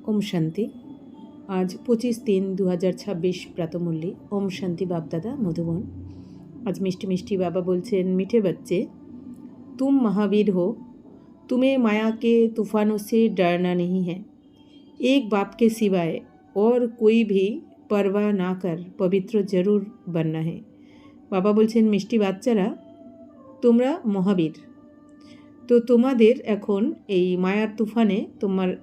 ओम शांति। आज 25/3/2026 प्रातमुरली। ओम शांति बापदादा मधुबन। आज मिष्टी मिष्टी बाबा बोलছেন, मीठे बच्चे तुम महावीर हो, तुम्हें माया के तूफानों से डरना नहीं है। एक बाप के सिवाय और कोई भी परवाह ना कर पवित्र जरूर बनना है। बाबा बोलছেন, মিষ্টি বাচ্চারা তোমরা মহাবীর, তো তোমাদের এখন এই মায়ার তুফানে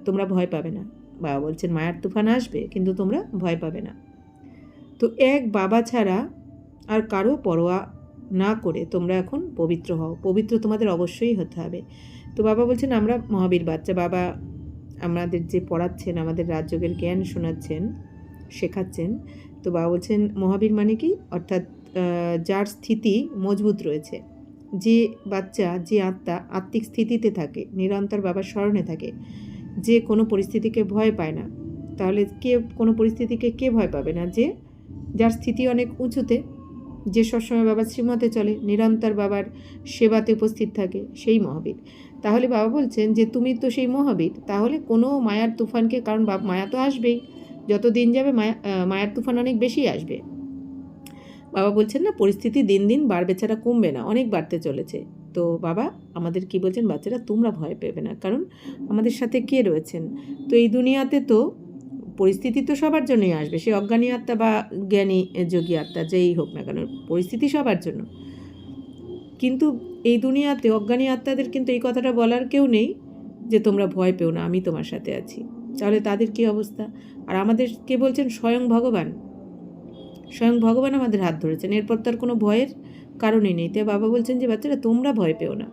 তোমরা ভয় পাবে না। বাবা বলছেন মায়ার তুফান আসবে কিন্তু তোমরা ভয় পাবে না। তো এক বাবা ছাড়া আর কারো পরোয়া না করে তোমরা এখন পবিত্র হও। পবিত্র তোমাদের অবশ্যই হতে হবে। তো বাবা বলছেন আমরা মহাবীর বাচ্চা। বাবা আমাদের যে পড়াচ্ছেন, আমাদের রাজযোগের জ্ঞান শোনাচ্ছেন, শেখাচ্ছেন। তো বাবা বলছেন মহাবীর মানে কি, অর্থাৎ যার স্থিতি মজবুত রয়েছে, যে বাচ্চা, যে আত্মা আত্মিক স্থিতিতে থাকে, নিরন্তর বাবার স্মরণে থাকে, যে কোনো পরিস্থিতিকে ভয় পায় না। তাহলে কোনো পরিস্থিতিকে কে ভয় পাবে না? যার স্থিতি অনেক উঁচুতে, যে সবসময় বাবার শ্রীমতে চলে, নিরন্তর বাবার সেবাতে উপস্থিত থাকে, সেই মহাবীর। তাহলে বাবা বলছেন যে তুমি তো সেই মহাবীর, তাহলে কোনো মায়ার তুফানকে, কারণ মায়া তো আসবেই, যত দিন যাবে মায়ার তুফান অনেক বেশি আসবে। বাবা বলছেন না, পরিস্থিতি দিন দিন বাড়বে ছাড়া কমবে না, অনেক বাড়তে চলেছে। তো বাবা আমাদের কি বলছেন, বাচ্চারা তোমরা ভয় পেবে না, কারণ আমাদের সাথে কে রয়েছেন। তো এই দুনিয়াতে তো পরিস্থিতি তো সবার জন্যই আসবে, সে অজ্ঞানী আত্মা বা জ্ঞানী যোগী আত্মা যেই হোক না কেন, পরিস্থিতি সবার জন্য। কিন্তু এই দুনিয়াতে অজ্ঞানী আত্মাদের কিন্তু এই কথাটা বলার কেউ নেই যে তোমরা ভয় পেও না, আমি তোমার সাথে আছি। তাহলে তাদের কি অবস্থা? আর আমাদের কে বলছেন? স্বয়ং ভগবান। স্বয়ং ভগবান আমাদের হাত ধরেছেন, এরপর তার কোনো ভয়ের কারণই নেই। তাই বাবা বলছেন যে বাচ্চারা তোমরা ভয় পেও না।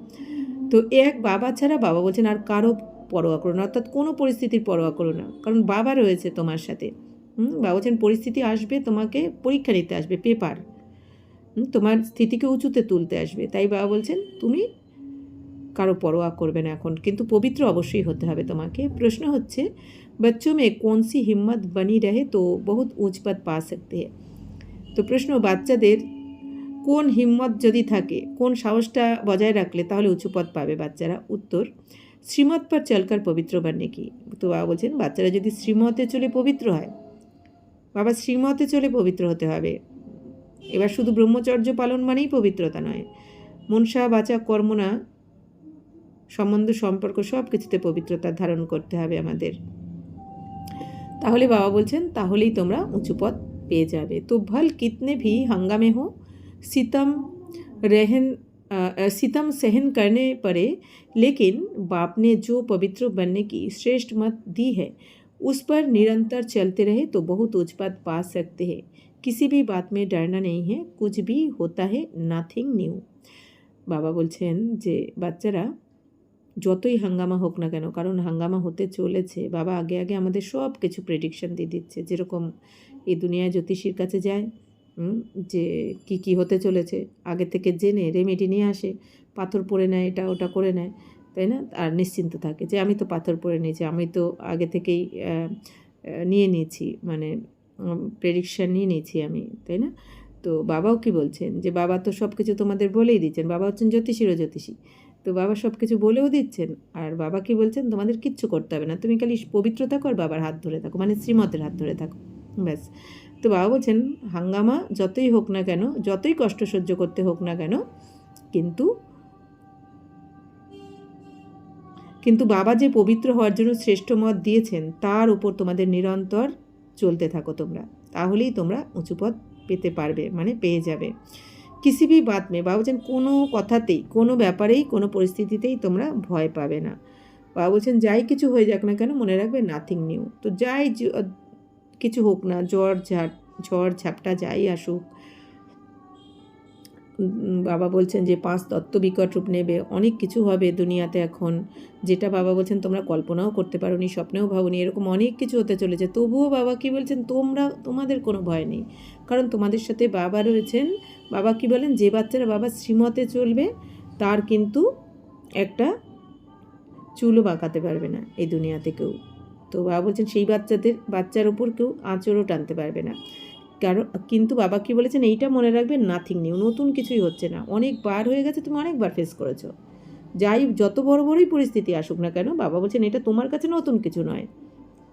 তো এক বাবা ছাড়া বাবা বলছেন আর কারো পরোয়া করো না, অর্থাৎ কোনো পরিস্থিতির পরোয়া করো না, কারণ বাবা রয়েছে তোমার সাথে। বাবা বলছেন পরিস্থিতি আসবে, তোমাকে পরীক্ষা নিতে আসবে, পেপার, তোমার স্থিতিকে উঁচুতে তুলতে আসবে। তাই বাবা বলছেন তুমি কারো পরোয়া করবে না এখন, কিন্তু পবিত্র অবশ্যই হতে হবে তোমাকে। প্রশ্ন হচ্ছে बच्चों में कौन सी हिम्मत बनी रहे तो बहुत ऊंच पद पा सकते हैं। তো প্রশ্ন, বাচ্চাদের কোন হিম্মত যদি থাকে, কোন সাহসটা বজায় রাখলে তাহলে উঁচু পদ পাবে বাচ্চারা? উত্তর, শ্রীমত পর চলকার পবিত্র বাননে কি। তো বাবা বলছেন বাচ্চারা যদি শ্রীমতে চলে পবিত্র হয়, বাবা শ্রীমতে চলে পবিত্র হতে হবে। এবার শুধু ব্রহ্মচর্য পালন মানেই পবিত্রতা নয়, মনসা বাচা কর্মনা সম্বন্ধ সম্পর্ক সব কিছুতে পবিত্রতা ধারণ করতে হবে আমাদের। তাহলে বাবা বলছেন তাহলেই তোমরা উঁচু পদ পেয়ে যাবে। তো ভল কিতনে ভি हंगामे हो, सितम सहन करने पड़े, लेकिन बाप ने जो पवित्र बनने की श्रेष्ठ मत दी है उस पर निरंतर चलते रहे तो बहुत उच्च पद पा सकते हैं। किसी भी बात में डरना नहीं है, कुछ भी होता है नाथिंग न्यू। বাবা বলছেন যে বাচ্চারা যতই হাঙ্গামা হোক না কেন, কারণ হাঙ্গামা হতে চলেছে, বাবা আগে আগে আমাদের সব কিছু প্রেডিকশন দিয়ে দিচ্ছে। যেরকম এই দুনিয়ায় জ্যোতিষীর কাছে যায়, যে কি হতে চলেছে আগে থেকে জেনে রেমেডি নিয়ে আসে, পাথর পরে নেয়, এটা ওটা করে নেয়, তাই না? আর নিশ্চিন্ত থাকে যে আমি তো পাথর পরে নিয়েছি, আমি তো আগে থেকেই নিয়ে নিয়েছি, মানে প্রেডিকশান নিয়ে নিয়েছি আমি, তাই না? তো বাবাও কি বলছেন যে বাবা তো সব কিছু তোমাদের বলেই দিচ্ছেন, বাবা হচ্ছেন জ্যোতিষীরও জ্যোতিষী। তো বাবা সব কিছু বলেও দিচ্ছেন, আর বাবা কি বলছেন, তোমাদের কিচ্ছু করতে হবে না, তুমি খালি পবিত্র থাকো আর বাবার হাত ধরে থাকো, মানে শ্রীমতের হাত ধরে থাকো, ব্যাস। তো বাবা বলছেন হাঙ্গামা যতই হোক না কেন, যতই কষ্ট সহ্য করতে হোক না কেন, কিন্তু বাবা যে পবিত্র হওয়ার জন্য শ্রেষ্ঠ মত দিয়েছেন তার উপর তোমাদের নিরন্তর চলতে থাকো তোমরা, তাহলেই তোমরা উঁচু পদ পেতে পারবে, মানে পেয়ে যাবে। কিসি ভি বাত মে, বাবা বলছেন কোনো কথাতেই, কোনো ব্যাপারেই, কোনো পরিস্থিতিতেই তোমরা ভয় পাবে না। বাবা বলছেন যাই কিছু হয়ে যাক না কেন, মনে রাখবে নাথিং নিউ। তো যাই কিছু হোক না, ঝড় ঝাপটা যাই আসুক, বাবা বলছেন যে 5 তত্ত্ব বিকট রূপ নেবে, অনেক কিছু হবে দুনিয়াতে এখন, যেটা বাবা বলছেন তোমরা কল্পনাও করতে পারোনি, স্বপ্নেও ভাবোনি, এরকম অনেক কিছু হতে চলেছে। তবুও বাবা কি বলছেন, তোমাদের কোনো ভয় নেই, কারণ তোমাদের সাথে বাবা রয়েছেন। বাবা কি বলেন, যে বাচ্চারা বাবা শ্রীমতে চলবে তার কিন্তু একটা চুলও বাঁকাতে পারবে না এই দুনিয়াতে কেউ। তো বাবা বলছেন সেই বাচ্চার উপর কেউ আঁচড়ও টানতে পারবে না, কারণ কিন্তু বাবা কি বলেছেন এইটা মনে রাখবে, নাথিং নিউ, নতুন কিছুই হচ্ছে না, অনেকবার হয়ে গেছে, তুমি অনেকবার ফেস করেছো, যত বড় বড়ই পরিস্থিতি আসুক না কেন, বাবা বলছেন এটা তোমার কাছে নতুন কিছু নয়,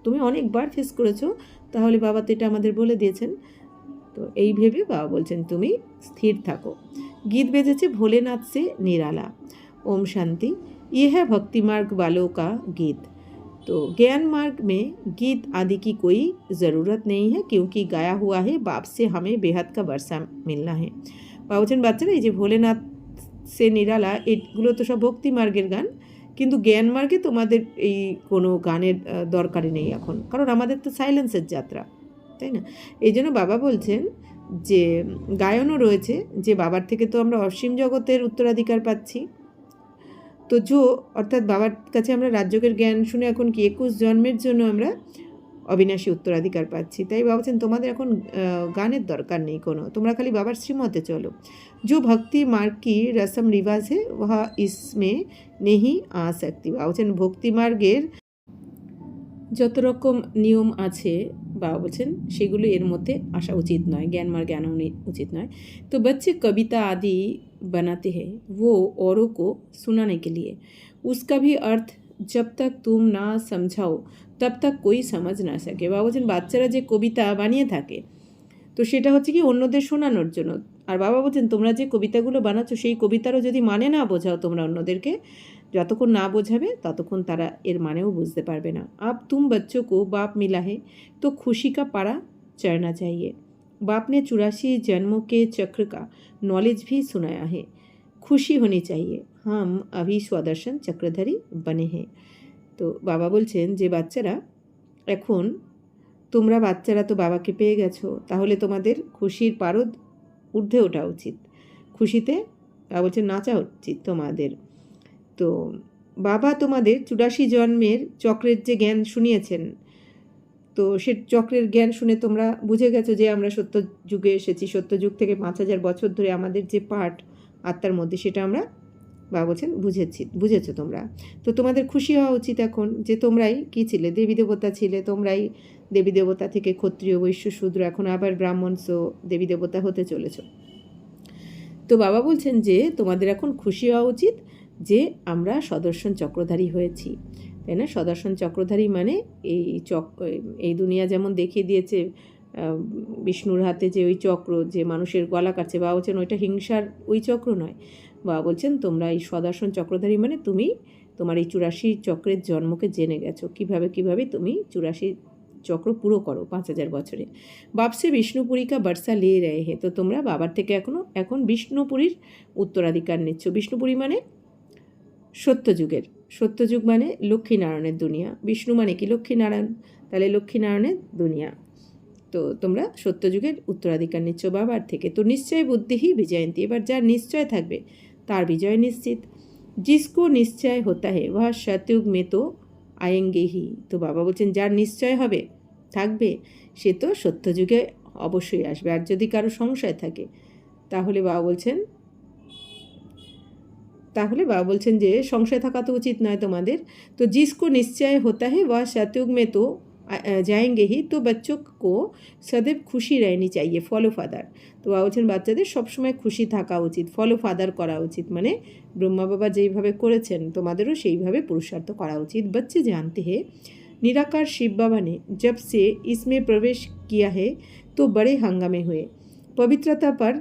তুমি অনেকবার ফেস করেছো, তাহলে বাবা তো এটা আমাদের বলে দিয়েছেন। তো এই ভেবে বাবা বলছেন তুমি স্থির থাকো। गीत बेजेছে भोलेनाथ से निराला, ओम शांति। ये है भक्ति मार्ग वालों का गीत। तो ज्ञान मार्ग में गीत आदि की कोई ज़रूरत नहीं है, क्योंकि गाया हुआ है बाप से हमें बेहद का वर्षा मिलना है। বলছেন বাচ্চারা এই যে ভোলেনাথ সে নিরালা এগুলো তো সব ভক্তি মার্গের গান, কিন্তু জ্ঞান মার্গে তোমাদের এই কোনো গানের দরকারই নেই এখন, কারণ আমাদের তো সাইলেন্সের যাত্রা, তাই না? এই জন্য বাবা বলছেন যে গায়নও রয়েছে, যে বাবার থেকে তো আমরা অসীম জগতের উত্তরাধিকার পাচ্ছি। তো অর্থাৎ বাবার কাছে আমরা রাজযোগের জ্ঞান শুনে এখন কি 21 জন্মের জন্য আমরা অবিনাশী উত্তরাধিকার পাচ্ছি। তাই বাবা বলছেন তোমাদের এখন গানের দরকার নেই কোনো, তোমরা খালি বাবার শ্রীমতে চলো। जो भक्ति मार्ग की रस्म रिवाज है वह इसमें नहीं आ सकती। বাবা বলছেন ভক্তি মার্গের যত রকম নিয়ম আছে বাবা বলছেন সেগুলো এর মধ্যে আসা উচিত নয়, জ্ঞান মার্গে আনা উচিত নয়। तो बच्चे कविता आदि बनाते हैं वो औरों को सुनाने के लिए, उसका भी अर्थ जब तक तुम ना समझाओ तब तक कोई समझ ना सके। বাবা বলছেন বাচ্চারা যে কবিতা বানিয়ে থাকে তো সেটা হচ্ছে কি অন্যদের শোনানোর জন্য। আর বাবা বলছেন তোমরা যে কবিতাগুলো বানাচ্ছো সেই কবিতারও যদি মানে না বোঝাও তোমরা অন্যদেরকে, যতক্ষণ না বোঝাবে ততক্ষণ তারা এর মানেও বুঝতে পারবে না। अब तुम बच्चों को बाप मिला है तो खुशी का पारा चढ़ना चाहिए। बाप ने 84 जन्मों के चक्र का नॉलेज भी सुनाया है। खुशी होनी चाहिए, हम अभी स्वदर्शन चक्रधारी बने हैं। তো বাবা বলছেন যে বাচ্চারা এখন তোমরা বাচ্চারা তো বাবাকে পেয়ে গেছো, তাহলে তোমাদের খুশির পারদ ঊর্ধ্বে ওঠা উচিত, খুশিতে বাবা বলছেন নাচা উচিত তোমাদের। তো বাবা তোমাদের 84 জন্মের চক্রের যে জ্ঞান শুনিয়েছেন, তো সে চক্রের জ্ঞান শুনে তোমরা বুঝে গেছো যে আমরা সত্য যুগে এসেছি, সত্য যুগ থেকে 5000 বছর ধরে আমাদের যে পাঠ আত্মার মধ্যে সেটা আমরা বাবা বলছেন বুঝেছো তোমরা। তো তোমাদের খুশি হওয়া উচিত এখন যে তোমরাই কী ছিলে, দেবী দেবতা ছিলে, তোমরাই দেবী দেবতা থেকে ক্ষত্রিয় বৈশ্য শূদ্র এখন আবার ব্রাহ্মণ সো দেবী দেবতা হতে চলেছ। তো বাবা বলছেন যে তোমাদের এখন খুশি হওয়া উচিত যে আমরা সদর্শন চক্রধারী হয়েছি, তাই না? সদর্শন চক্রধারী মানে এই দুনিয়া যেমন দেখিয়ে দিয়েছে বিষ্ণুর হাতে যে ওই চক্র যে মানুষের গলা কাটছে, বাবা বলছেন ওইটা হিংসার ওই চক্র নয়। বাবা বলছেন তোমরা এই সদর্শন চক্রধারী মানে তুমি তোমার এই 84 চক্রের জন্মকে জেনে গেছো, কিভাবে তুমি 84 চক্র পুরো করো 5000 বছরে। বাপসে বিষ্ণুপুরী কা বর্ষা লে রয়ে হে, তো তোমরা বাবার থেকে এখন বিষ্ণুপুরীর উত্তরাধিকার নিচ্ছ। বিষ্ণুপুরী মানে সত্যযুগের, সত্যযুগ মানে লক্ষ্মীনারায়ণের দুনিয়া, বিষ্ণু মানে কি লক্ষ্মীনারায়ণ, তাহলে লক্ষ্মীনারায়ণের দুনিয়া। তো তোমরা সত্যযুগের উত্তরাধিকার নিচ্ছ বাবার থেকে। তো নিশ্চয় বুদ্ধিহি বিজয়ন্তী, এবার যার নিশ্চয় থাকবে তার বিজয় নিশ্চিত। जिसको निश्चय होता है वह सतयुग में तो आएंगे ही। তো বাবা বলছেন যার নিশ্চয় হবে থাকবে সে তো সত্যযুগে অবশ্যই আসবে। আর যদি কারো সংশয় থাকে তাহলে বাবা বলছেন যে সংশয় থাকা তো উচিত নয় তোমাদের। তো जिसको निश्चय होता है वह सतयुग में तो जाएंगे ही, तो बच्चों को सदैव खुशी रहनी चाहिए, फॉलो फादर। তো বাবা বলছেন বাচ্চাদের সবসময় খুশি থাকা উচিত, ফলো ফাদার করা উচিত, মানে ব্রহ্মা বাবা যেইভাবে করেছেন তোমাদেরও সেইভাবে পুরুষার্থ করা উচিত। बच्चे जानते हैं निराकार शिव बाबा ने जब से इसमें प्रवेश किया है तो बड़े हंगामे हुए, पवित्रता पर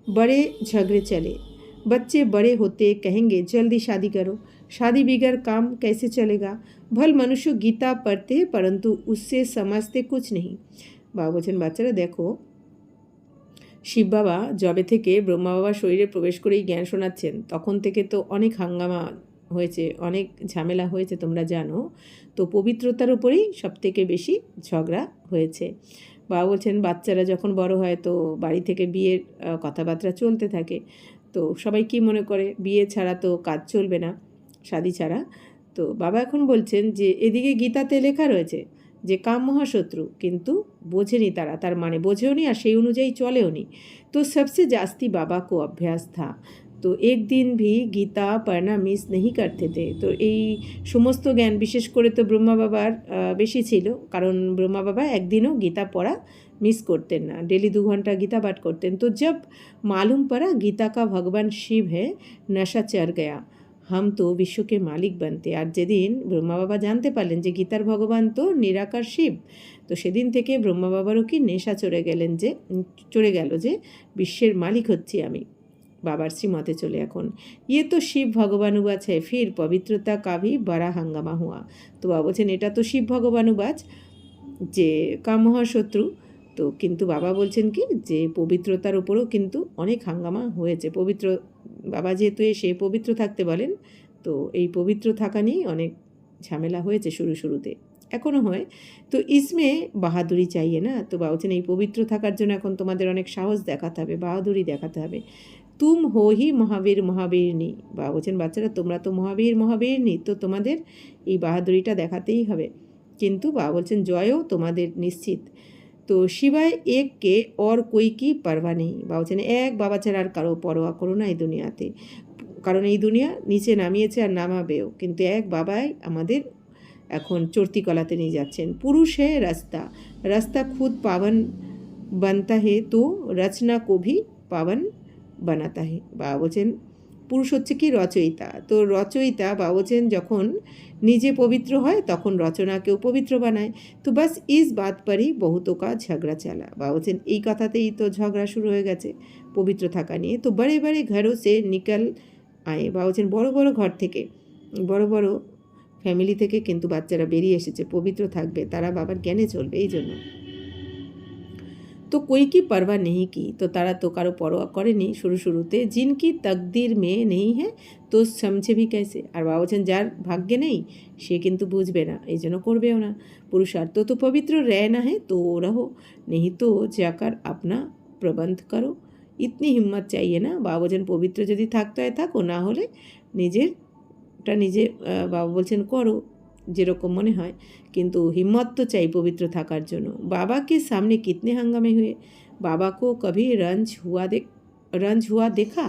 बड़े झगड़े चले। बच्चे बड़े होते कहेंगे जल्दी शादी करो, शादी बगैर काम कैसे चलेगा। भल मनुष्य गीता पढ़ते हैं परंतु उससे समझते कुछ नहीं। বাবা বলছেন বাচ্চারা দেখো শিব বাবা যবে থেকে ব্রহ্মা বাবার শরীরে প্রবেশ করেই জ্ঞান শোনাচ্ছেন তখন থেকে তো অনেক হাঙ্গামা হয়েছে, অনেক ঝামেলা হয়েছে তোমরা জানো। তো পবিত্রতার উপরেই সবথেকে বেশি ঝগড়া হয়েছে। বাবা বলছেন বাচ্চারা যখন বড় হয় তো বাড়ি থেকে বিয়ের কথাবার্তা চলতে থাকে। তো সবাই কি মনে করে বিয়ে ছাড়া তো কাজ চলবে না, শাদি ছাড়া। তো বাবা এখন বলছেন যে এদিকে গীতাতে লেখা রয়েছে যে কাম মহাশত্রু, কিন্তু বোঝেনি তারা, তার মানে বোঝেও নি আর সেই অনুযায়ী চলেও নি। তো সবসে জাস্তি বাবা কো অভ্যাস থা, তো এক দিন ভি গীতা পড়না মিস নেই করতে থে। তো এই সমস্ত জ্ঞান বিশেষ করে তো ব্রহ্মা বাবার বেশি ছিল, কারণ ব্রহ্মা বাবা একদিনও গীতা পড়া মিস করতেন না, डेली 2 घंटा गीता पाठ करते। तो जब मालूम पड़ा गीता का भगवान शिव है नशा चढ़ गया, हम तो विश्व के मालिक बनते। আর যেদিন ব্রহ্মা বাবা জানতে পারলেন যে গীতার ভগবান তো নিরাকার শিব, তো সেদিন থেকে ব্রহ্মা বাবারও কি নেশা চড়ে গেল যে বিশ্বের মালিক হচ্ছি আমি। बाबर श्रीमते चले এখন ये तो शिव भगवानुवाच है, फिर पवित्रता का भी बड़ा हंगामा हुआ। तो बाबा বলছেন এটা তো শিব ভগবানুবাচ যে কামহাশত্রু, তো কিন্তু বাবা বলছেন কি যে পবিত্রতার উপরও কিন্তু অনেক হাঙ্গামা হয়েছে। পবিত্র বাবা যেহেতু এসে পবিত্র থাকতে বলেন, তো এই পবিত্র থাকা নিয়ে অনেক ঝামেলা হয়েছে শুরুতে, এখনও হয়। তো ইসমে বাহাদুরি চাইয়ে না, তো বাবা বলছেন এই পবিত্র থাকার জন্য এখন তোমাদের অনেক সাহস দেখাতে হবে, বাহাদুরি দেখাতে হবে। তুম হো হি মহাবীর মহাবীরনী, বাবা বলছেন বাচ্চারা তোমরা তো মহাবীরনী, তো তোমাদের এই বাহাদুরিটা দেখাতেই হবে। কিন্তু বাবা বলছেন জয়ও তোমাদের নিশ্চিত। তো শিবায় এক কে और कोई की परवाह নেই, বাবা বলছেন এক বাবা ছাড়া আর কারো পরোয়া করো না এই দুনিয়াতে, কারণ এই দুনিয়া নিচে নামিয়েছে আর নামাবেও, কিন্তু এক বাবাই আমাদের এখন চড়তি কলাতে নিয়ে যাচ্ছেন। পুরুষ হে রাস্তা খুদ পাवन बनता है तो रचना को भी पावन বানাতা হে। বাবা বলছেন পুরুষ হচ্ছে কি রচয়িতা, তো রচয়িতা বাবা বলছেন যখন নিজে পবিত্র হয় তখন রচনাকেও পবিত্র বানায়। তো বাস ইস বাত পারই বহুতো কা ঝগড়া চালা, বাবা বলছেন এই কথাতেই তো ঝগড়া শুরু হয়ে গেছে পবিত্র থাকা নিয়ে। তো বড়ে বড়ে ঘরও সে নিকল আয়ে, বাবা বলছেন বড় বড় ঘর থেকে, বড় বড় ফ্যামিলি থেকে কিন্তু বাচ্চারা বেরিয়ে এসেছে, পবিত্র থাকবে, তারা বাবার জ্ঞানে চলবে এই জন্য। तो कोई की परवाह नहीं की, तो तारा तो कारो परवाह करेनी शुरूते, जिनकी तकदीर में नहीं है तो समझे भी कैसे। और बाबा বলছেন যার ভাগ্যে নেই সে কিন্তু বুঝবে না, এই জন্য করবেও না। पुरुषार्थ तो पवित्र रहना है तो रहो, नहीं तो जाकर अपना प्रबंध करो। इतनी हिम्मत चाहिए ना, বাবা বলছেন পবিত্র যদি থাকতে হয় থাকো, না হলে নিজেরটা নিজে বাবা বলছেন করো যেরকম মনে হয়, কিন্তু হিম্মত তো চাই পবিত্র থাকার জন্য। बाबा के सामने कितने हंगामे हुए, बाबा को कभी रंज हुआ देखा।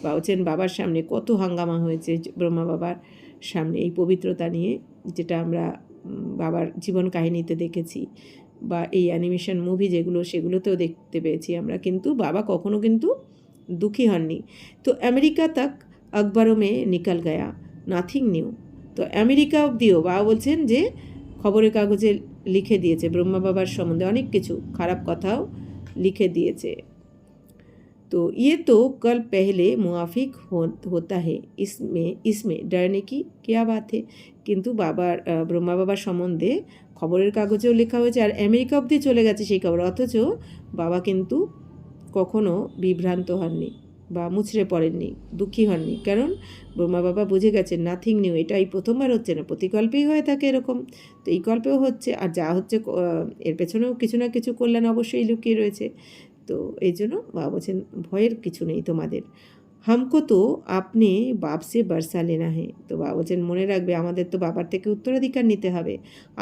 বাবা বলছেন বাবার সামনে কত হাঙ্গামা হয়েছে ব্রহ্মা বাবার সামনে এই পবিত্রতা নিয়ে, যেটা আমরা বাবার জীবন কাহিনীতে দেখেছি বা এই অ্যানিমেশন মুভি যেগুলো সেগুলোতেও দেখতে পেয়েছি আমরা, কিন্তু বাবা কখনো কিন্তু দুঃখী হননি। তো আমেরিকা তক আকবরও মে নিকল গয়া, নাথিং নিউ। তো আমেরিকা অবধিও বাবা বলছেন যে খবরের কাগজে লিখে দিয়েছে ব্রহ্মা বাবার সম্বন্ধে অনেক কিছু খারাপ কথাও লিখে দিয়েছে। তো ये तो कल पहले मुआफिक होता है, इसमें डरने की क्या बात है। কিন্তু বাবার ব্রহ্মা বাবার সম্বন্ধে খবরের কাগজেও লেখা হয়েছে আর আমেরিকা অবধি চলে গেছে সেই খবর, অথচ বাবা কিন্তু কখনো বিভ্রান্ত হননি বা মুচড়ে পড়েননি, দুঃখী হননি, কারণ ব্রহ্মা বাবা বুঝে গেছেন নাথিং নিউ, এটা এই প্রথমবার হচ্ছে না, প্রতিকল্পেই হয়ে থাকে এরকম, তো এই কল্পেও হচ্ছে, আর যা হচ্ছে এর পেছনেও কিছু না কিছু কল্যাণ অবশ্যই লুকিয়ে রয়েছে। তো এই জন্য বাবা বলছেন ভয়ের কিছু নেই তোমাদের। হামকো তো আপনি বাপ সে বর্ষা লেনা হে, তো বাবা বলছেন মনে রাখবে আমাদের তো বাবার থেকে উত্তরাধিকার নিতে হবে।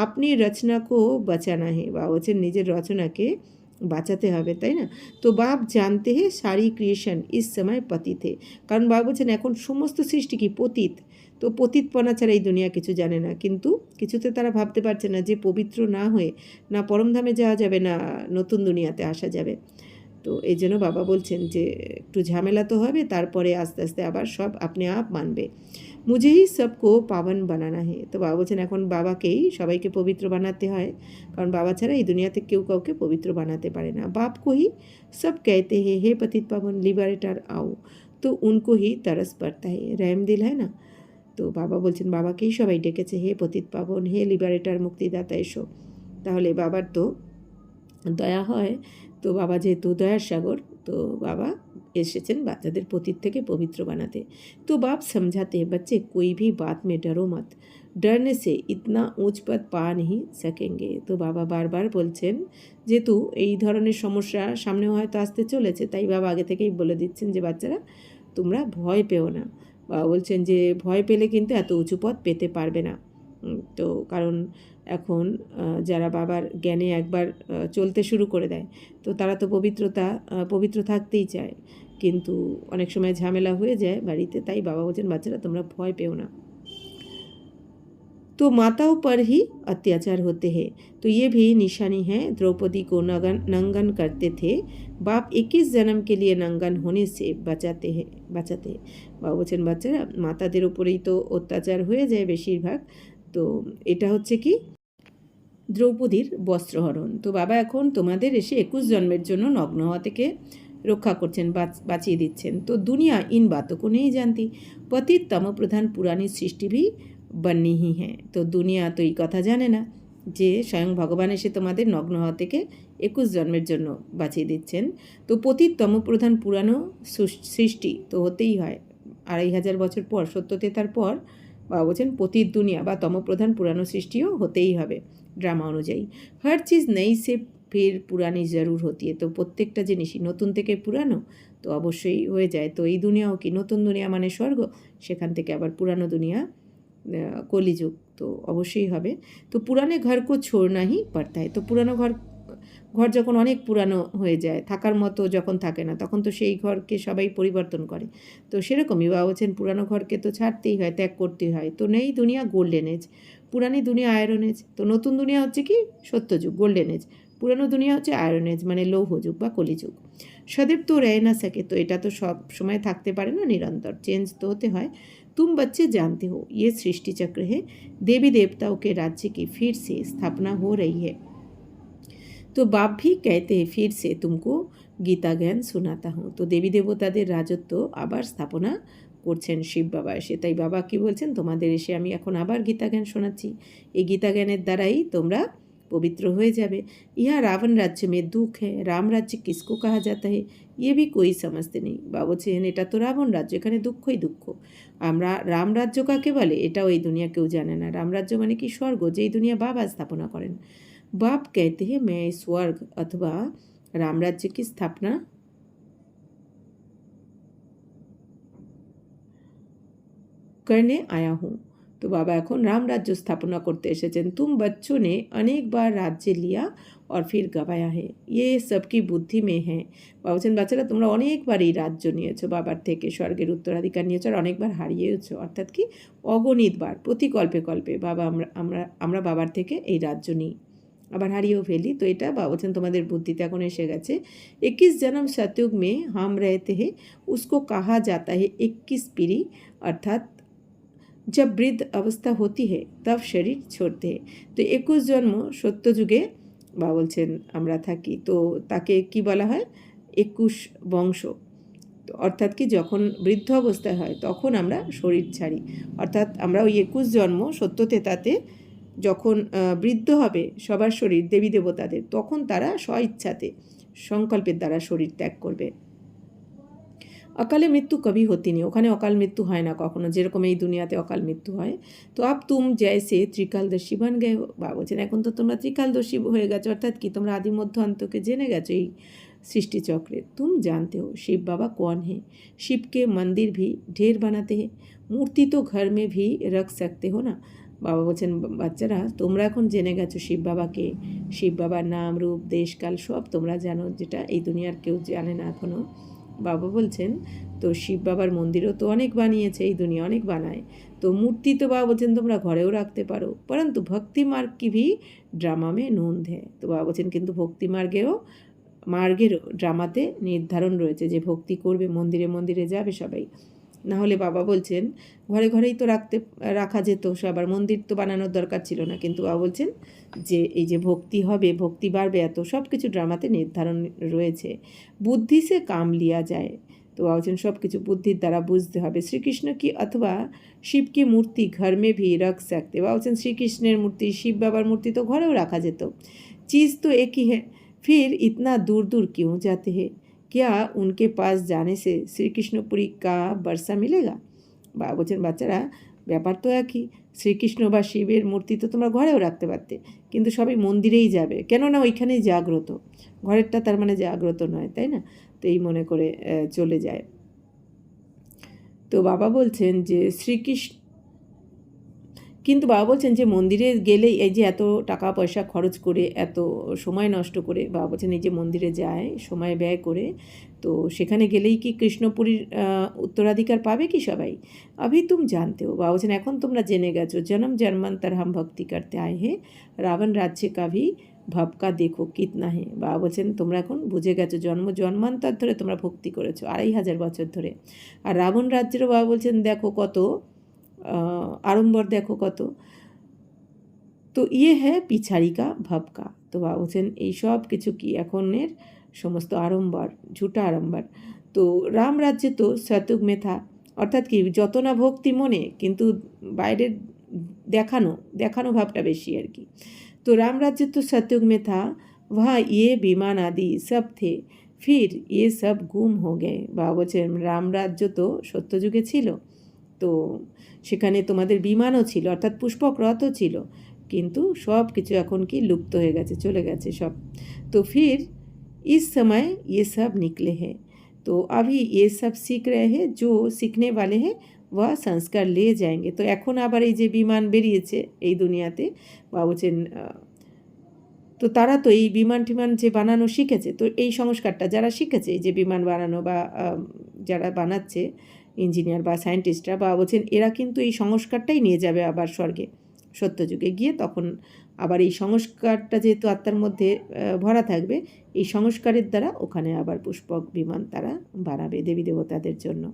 আপনি রচনাকেও বাঁচানা হে, বাবা বলছেন নিজের রচনাকে বাঁচাতে হবে, তাই না। তো বাপ জানতে হে সারি ক্রিয়েশন ইস সময় পতিত হে, কারণ বাবা বলছেন এখন সমস্ত সৃষ্টি কি পতিত, তো পতিতপনা ছাড়া এই দুনিয়া কিছু জানে না, কিন্তু কিছুতে তারা ভাবতে পারছে না যে পবিত্র না হয়ে না পরমধামে যাওয়া যাবে না নতুন দুনিয়াতে আসা যাবে। তো এই জন্য বাবা বলছেন যে একটু ঝামেলা তো হবে, তারপরে আস্তে আস্তে আবার সব আপনি আপ মানবে। মুঝেই সবকো পাবন বানানা হে, তো বাবা বলছেন এখন বাবাকেই সবাইকে পবিত্র বানাতে হয়, কারণ বাবা ছাড়া এই দুনিয়াতে কেউ কাউকে পবিত্র বানাতে পারে না। বাপ কো হি সব कहते हैं हे पतित पावन लिबरेटर आओ, তো उनको ही तरस पड़ता है, रहम दिल है ना। তো বাবা বলছেন বাবাকেই সবাই ডেকেছে হে পতিত পাবন, হে লিবারেটার, মুক্তিদাতা এসো, তাহলে বাবার তো দয়া হয়। তো বাবা যেহেতু দয়ার সাগর, তো বাবা এসেছেন বাচ্চাদের পতিত থেকে পবিত্র বানাতে। তো বাপ समझाते बच्चे कोई भी बात में डरो मत, डरने से इतना ऊंच पद पा नहीं सकेंगे। তো বাবা বারবার বলছেন যেহেতু এই ধরনের সমস্যা সামনেও হয়তো আসতে চলেছে, তাই বাবা আগে থেকেই বলে দিচ্ছেন যে বাচ্চারা তোমরা ভয় পেও না। বাবা বলছেন যে ভয় পেলে কিন্তু এত উঁচু পদ পেতে পারবে না। তো কারণ এখন যারা বাবার জ্ঞানে একবার চলতে শুরু করে দেয়, তো তারা তো পবিত্র থাকতেই চায়, কিন্তু অনেক সময় ঝামেলা হয়ে যায় বাড়িতে, তাই বাবা বলছেন বাচ্চারা তোমরা ভয় পেও না। तो माताओं पर ही अत्याचार होते हैं। तो ये भी निशानी है, द्रौपदी को नंगन करते थे, बाप 21 जन्म के लिए नंगन होने से बचाते हैं। বাবা বলছেন বাচ্চারা মাতাদের উপরেই তো অত্যাচার হয়ে যায় বেশিরভাগ। তো এটা হচ্ছে কি দ্রৌপদীর বস্ত্রহরণ। তো বাবা এখন তোমাদের এসে 21 জন্মের জন্য নগ্ন হওয়া থেকে রক্ষা করছেন, বাঁচিয়ে দিচ্ছেন। তো দুনিয়া इन बातों को नहीं जानती, पतित तम प्रधान पुरानी सृष्टि भी बननी ही है। তো দুনিয়া তো এই কথা জানে না যে স্বয়ং ভগবান এসে তোমাদের নগ্ন হওয়া থেকে 21 জন্মের জন্য বাঁচিয়ে দিচ্ছেন। তো পতিত তম প্রধান পুরানো সৃষ্টি তো হতেই হয়, 2500 বছর পর, সত্যতেতার পর বাবা বলছেন পতিত দুনিয়া বা তমপ্রধান পুরানো সৃষ্টিও হতেই হবে ড্রামা অনুযায়ী। হর চিজ নেই সে ফের পুরানি জরুর হতি। তো প্রত্যেকটা জিনিসই নতুন থেকে পুরানো তো অবশ্যই হয়ে যায়। তো এই দুনিয়াও কি নতুন দুনিয়া মানে স্বর্গ, সেখান থেকে আবার পুরানো দুনিয়া কলিযুগ তো অবশ্যই হবে। তো পুরানে ঘর কো ছোড়না হি পড়তা হয়। তো পুরানো ঘর যখন অনেক পুরানো হয়ে যায়, থাকার মতো যখন থাকে না, তখন তো সেই ঘরকে সবাই পরিবর্তন করে। তো সেরকমই বাবা বলছেন পুরানো ঘরকে তো ছাড়তেই হয়, ত্যাগ করতেই হয়। তো নেই দুনিয়া গোল্ডেন এজ, পুরানি দুনিয়া আয়রন এজ। তো নতুন দুনিয়া হচ্ছে কি সত্যযুগ গোল্ডেন এজ, পুরানো দুনিয়া হচ্ছে আয়রন এজ মানে লৌহ যুগ বা কলিযুগ। সदैव তো রয়ে না সকে, তো এটা তো সব সময় থাকতে পারে না, নিরন্তর চেঞ্জ তো হতে হয়। तुम बच्चे जानते हो ये सृष्टि चक्र है, देवी देवताओं के राज्य की फिर से स्थापना हो रही है। तो बाप भी कहते हैं फिर से तुमको गीता ज्ञान सुनाता हूँ। तो देवी দেবতাদের রাজত্ব আবার স্থাপনা করছেন শিব বাবা এসে। তাই বাবা কি বলছেন, তোমাদের এসে আমি এখন আবার গীতা জ্ঞান শোনাচ্ছি, এই গীতা জ্ঞানের দ্বারাই তোমরা पवित्र हो जाবে। यह रावण राज्य में दुख है, राम राज्य किसको कहा जाता है ये भी कोई समझते नहीं। বাবা বলছেন এটা তো রাবণ রাজ্য, এখানে দুঃখই দুঃখ। আমরা রাম রাজ্য কাকে বলে এটাও এই দুনিয়া কেউ জানে না। রাম রাজ্য মানে কি স্বর্গ, যেই দুনিয়া বাবা স্থাপনা করেন। बाप कहते हैं मैं स्वर्ग अथवा राम राज्य की स्थापना करने आया हूँ। तो बाबा এখন राम राज्य स्थापना করতে এসেছেন। तुम बच्चों ने अनेक बार राज्य लिया और फिर गवाया है, ये सबकी बुद्धि में है। বাবা বলছেন বাচ্চারা তোমরা অনেকবার এই রাজ্য নিয়েছো, বাবার থেকে স্বর্গের উত্তরাধিকার নিয়েছো আর অনেকবার হারিয়েছো, অর্থাৎ কি অগণিতবার প্রতি কল্পে কল্পে বাবা আমরা বাবার থেকে এই রাজ্য নিই, আবার হারিয়েও ফেলি। তো এটা বাবা বলছেন তোমাদের বুদ্ধিতে এখন এসে গেছে। 21 जन्म सतयुग में हम रहते हैं, उसको कहा जाता है 21 पीढ़ी, अर्थात जब वृद्ध अवस्था होती है तब शरीर छोड़ते हैं। तो 21 জন্ম সত্য যুগে বাবা বলছেন আমরা থাকি, তো তাকে কি বলা হয় 21 বংশ। তো অর্থাৎ কি যখন বৃদ্ধ অবস্থায় হয় তখন আমরা শরীর ছাড়ি, অর্থাৎ আমরা ওই 21 জন্ম সত্যতেতাতে যখন বৃদ্ধ হবে সবার শরীর দেবী দেবতাদের, তখন তারা স্বইচ্ছাতে সংকল্পের দ্বারা শরীর ত্যাগ করবে। অকালে মৃত্যু কবি হতি নেই, ওখানে অকাল মৃত্যু হয় না কখনো, যেরকম এই দুনিয়াতে অকাল মৃত্যু হয়। তো আপ তুম জয়সে ত্রিকালদর্শী বান গে, বা বলছেন এখন তো তোমরা ত্রিকালদর্শী হয়ে গেছো, অর্থাৎ কি তোমরা আদি মধ্য অন্তকে জেনে গেছো এই सृष्टि चक्रे। तुम जानते हो शिव बाबा कौन है, शिव के मंदिर भी ढेर बनाते हैं, मूर्ति तो घर में भी रख सकते हो ना। বাবা বলছেন বাচ্চারা তোমরা এখন জেনে গেছো শিব বাবাকে, শিব বাবার নাম রূপ দেশ কাল সব তোমরা জানো, যেটা এই দুনিয়ার কেউ জানে না এখনও। বাবা বলছেন তো শিব বাবার মন্দিরও তো অনেক বানিয়েছে, এই দুনিয়া অনেক বানায়। তো মূর্তি তো বাবা বলছেন তোমরা ঘরেও রাখতে পারো, পরন্তু ভক্তি মার্গ কি ভি ড্রামা মে নোন্দ হ্যায়। তো বাবা বলছেন কিন্তু ভক্তি মার্গেরও ড্রামাতে নির্ধারণ রয়েছে, যে ভক্তি করবে মন্দিরে মন্দিরে যাবে সবাই। না হলে বাবা বলছেন ঘরে ঘরেই তো রাখা যেত সবার, মন্দির তো বানানোর দরকার ছিল না। কিন্তু বাবা বলছেন যে এই যে ভক্তি হবে, ভক্তি বাড়বে, এত সব কিছু ড্রামাতে নির্ধারণ রয়েছে। বুদ্ধি সে কাম লিয়া যায়। তো বাবা বলছেন সব কিছু বুদ্ধির দ্বারা বুঝতে হবে। শ্রীকৃষ্ণ কি অথবা শিব কি মূর্তি ঘর মে ভি রাখ सकते। বাবা বলছেন শ্রীকৃষ্ণের মূর্তি শিব বাবার মূর্তি তো ঘরেও রাখা যেত, চিজ তো একই है, फिर इतना दूर दूर क्यों जाते हैं, क्या उनके पास जाने से श्री कृष्णपुरी का बरसा मिलेगा। বাবা বলছেন বাচ্চারা ব্যাপার তো একই, শ্রীকৃষ্ণ বা শিবের মূর্তি তো তোমরা ঘরেও রাখতে পারতে, কিন্তু সবাই মন্দিরেই যাবে, কেননা ওইখানেই জাগ্রত, ঘরেরটা তার মানে জাগ্রত নয়, তাই না। তো এই মনে করে চলে যায়। তো বাবা বলছেন যে শ্রীকৃষ্ণ কিন্তু বাবা বলছেন যে মন্দিরে গেলেই এই যে এত টাকা পয়সা খরচ করে এত সময় নষ্ট করে বাবা বলছেন এই যে মন্দিরে যায় সময় ব্যয় করে, তো সেখানে গেলেই কি কৃষ্ণপুরীর উত্তরাধিকার পাবে কি সবাই? अभी तुम जानते हो, बाबा বলছেন এখন তোমরা জেনে গেছো, জনম জন্মান্তর हम भक्ति करते आए हैं, रावण राज्य का भी ভাবকা দেখো কিতনা হে। বাবা বলছেন তোমরা এখন বুঝে গেছো, জন্মান্তর ধরে তোমরা ভক্তি করেছো 2500 বছর ধরে। আর রাবণ রাজ্যেরও বাবা বলছেন দেখো কত আড়ম্বর, দেখো কত। তো ইয়ে হ্যাঁ পিছাড়ি কা ভাবকা। তো বাবা বলছেন এই সব কিছু কি এখনের সমস্ত আড়ম্বর, ঝুটা আড়ম্বর। তো রাম রাজ্যে তো সত্যুগ মেথা, অর্থাৎ কি যত না ভক্তি মনে কিন্তু বাইরের দেখানো ভাবটা বেশি আর কি। तो राम राज्य तो सतयुग में था, वहाँ ये विमान आदि सब थे, फिर ये सब गुम हो गए। বাবা বলছেন রাম রাজ্য তো সত্যযুগে ছিল, তো সেখানে তোমাদের বিমানও ছিল অর্থাৎ পুষ্পক রথও ছিল, কিন্তু সব কিছু এখন কি লুপ্ত হয়ে গেছে, চলে গেছে সব। तो फिर इस समय ये सब निकले हैं, तो अभी ये सब सीख रहे हैं, जो सीखने वाले हैं वह संस्कार ले जाएंगे। तो এখন আবার এই যে বিমান বেরিয়েছে এই দুনিয়াতে বা বলছেন তো তারা তো এই বিমান টিমান যে বানানো শিখেছে, তো এই সংস্কারটা যারা শিখেছে এই যে বিমান বানানো বা যারা বানাচ্ছে ইঞ্জিনিয়ার বা সায়েন্টিস্টরা বা বলছেন এরা কিন্তু এই সংস্কারটাই নিয়ে যাবে আবার স্বর্গে সত্যযুগে গিয়ে, তখন আবার এই সংস্কারটা যেহেতু আত্মার মধ্যে ভরা থাকবে, এই সংস্কারের দ্বারা ওখানে আবার পুষ্পক বিমান তারা বানাবে দেবী দেবতাদের জন্য।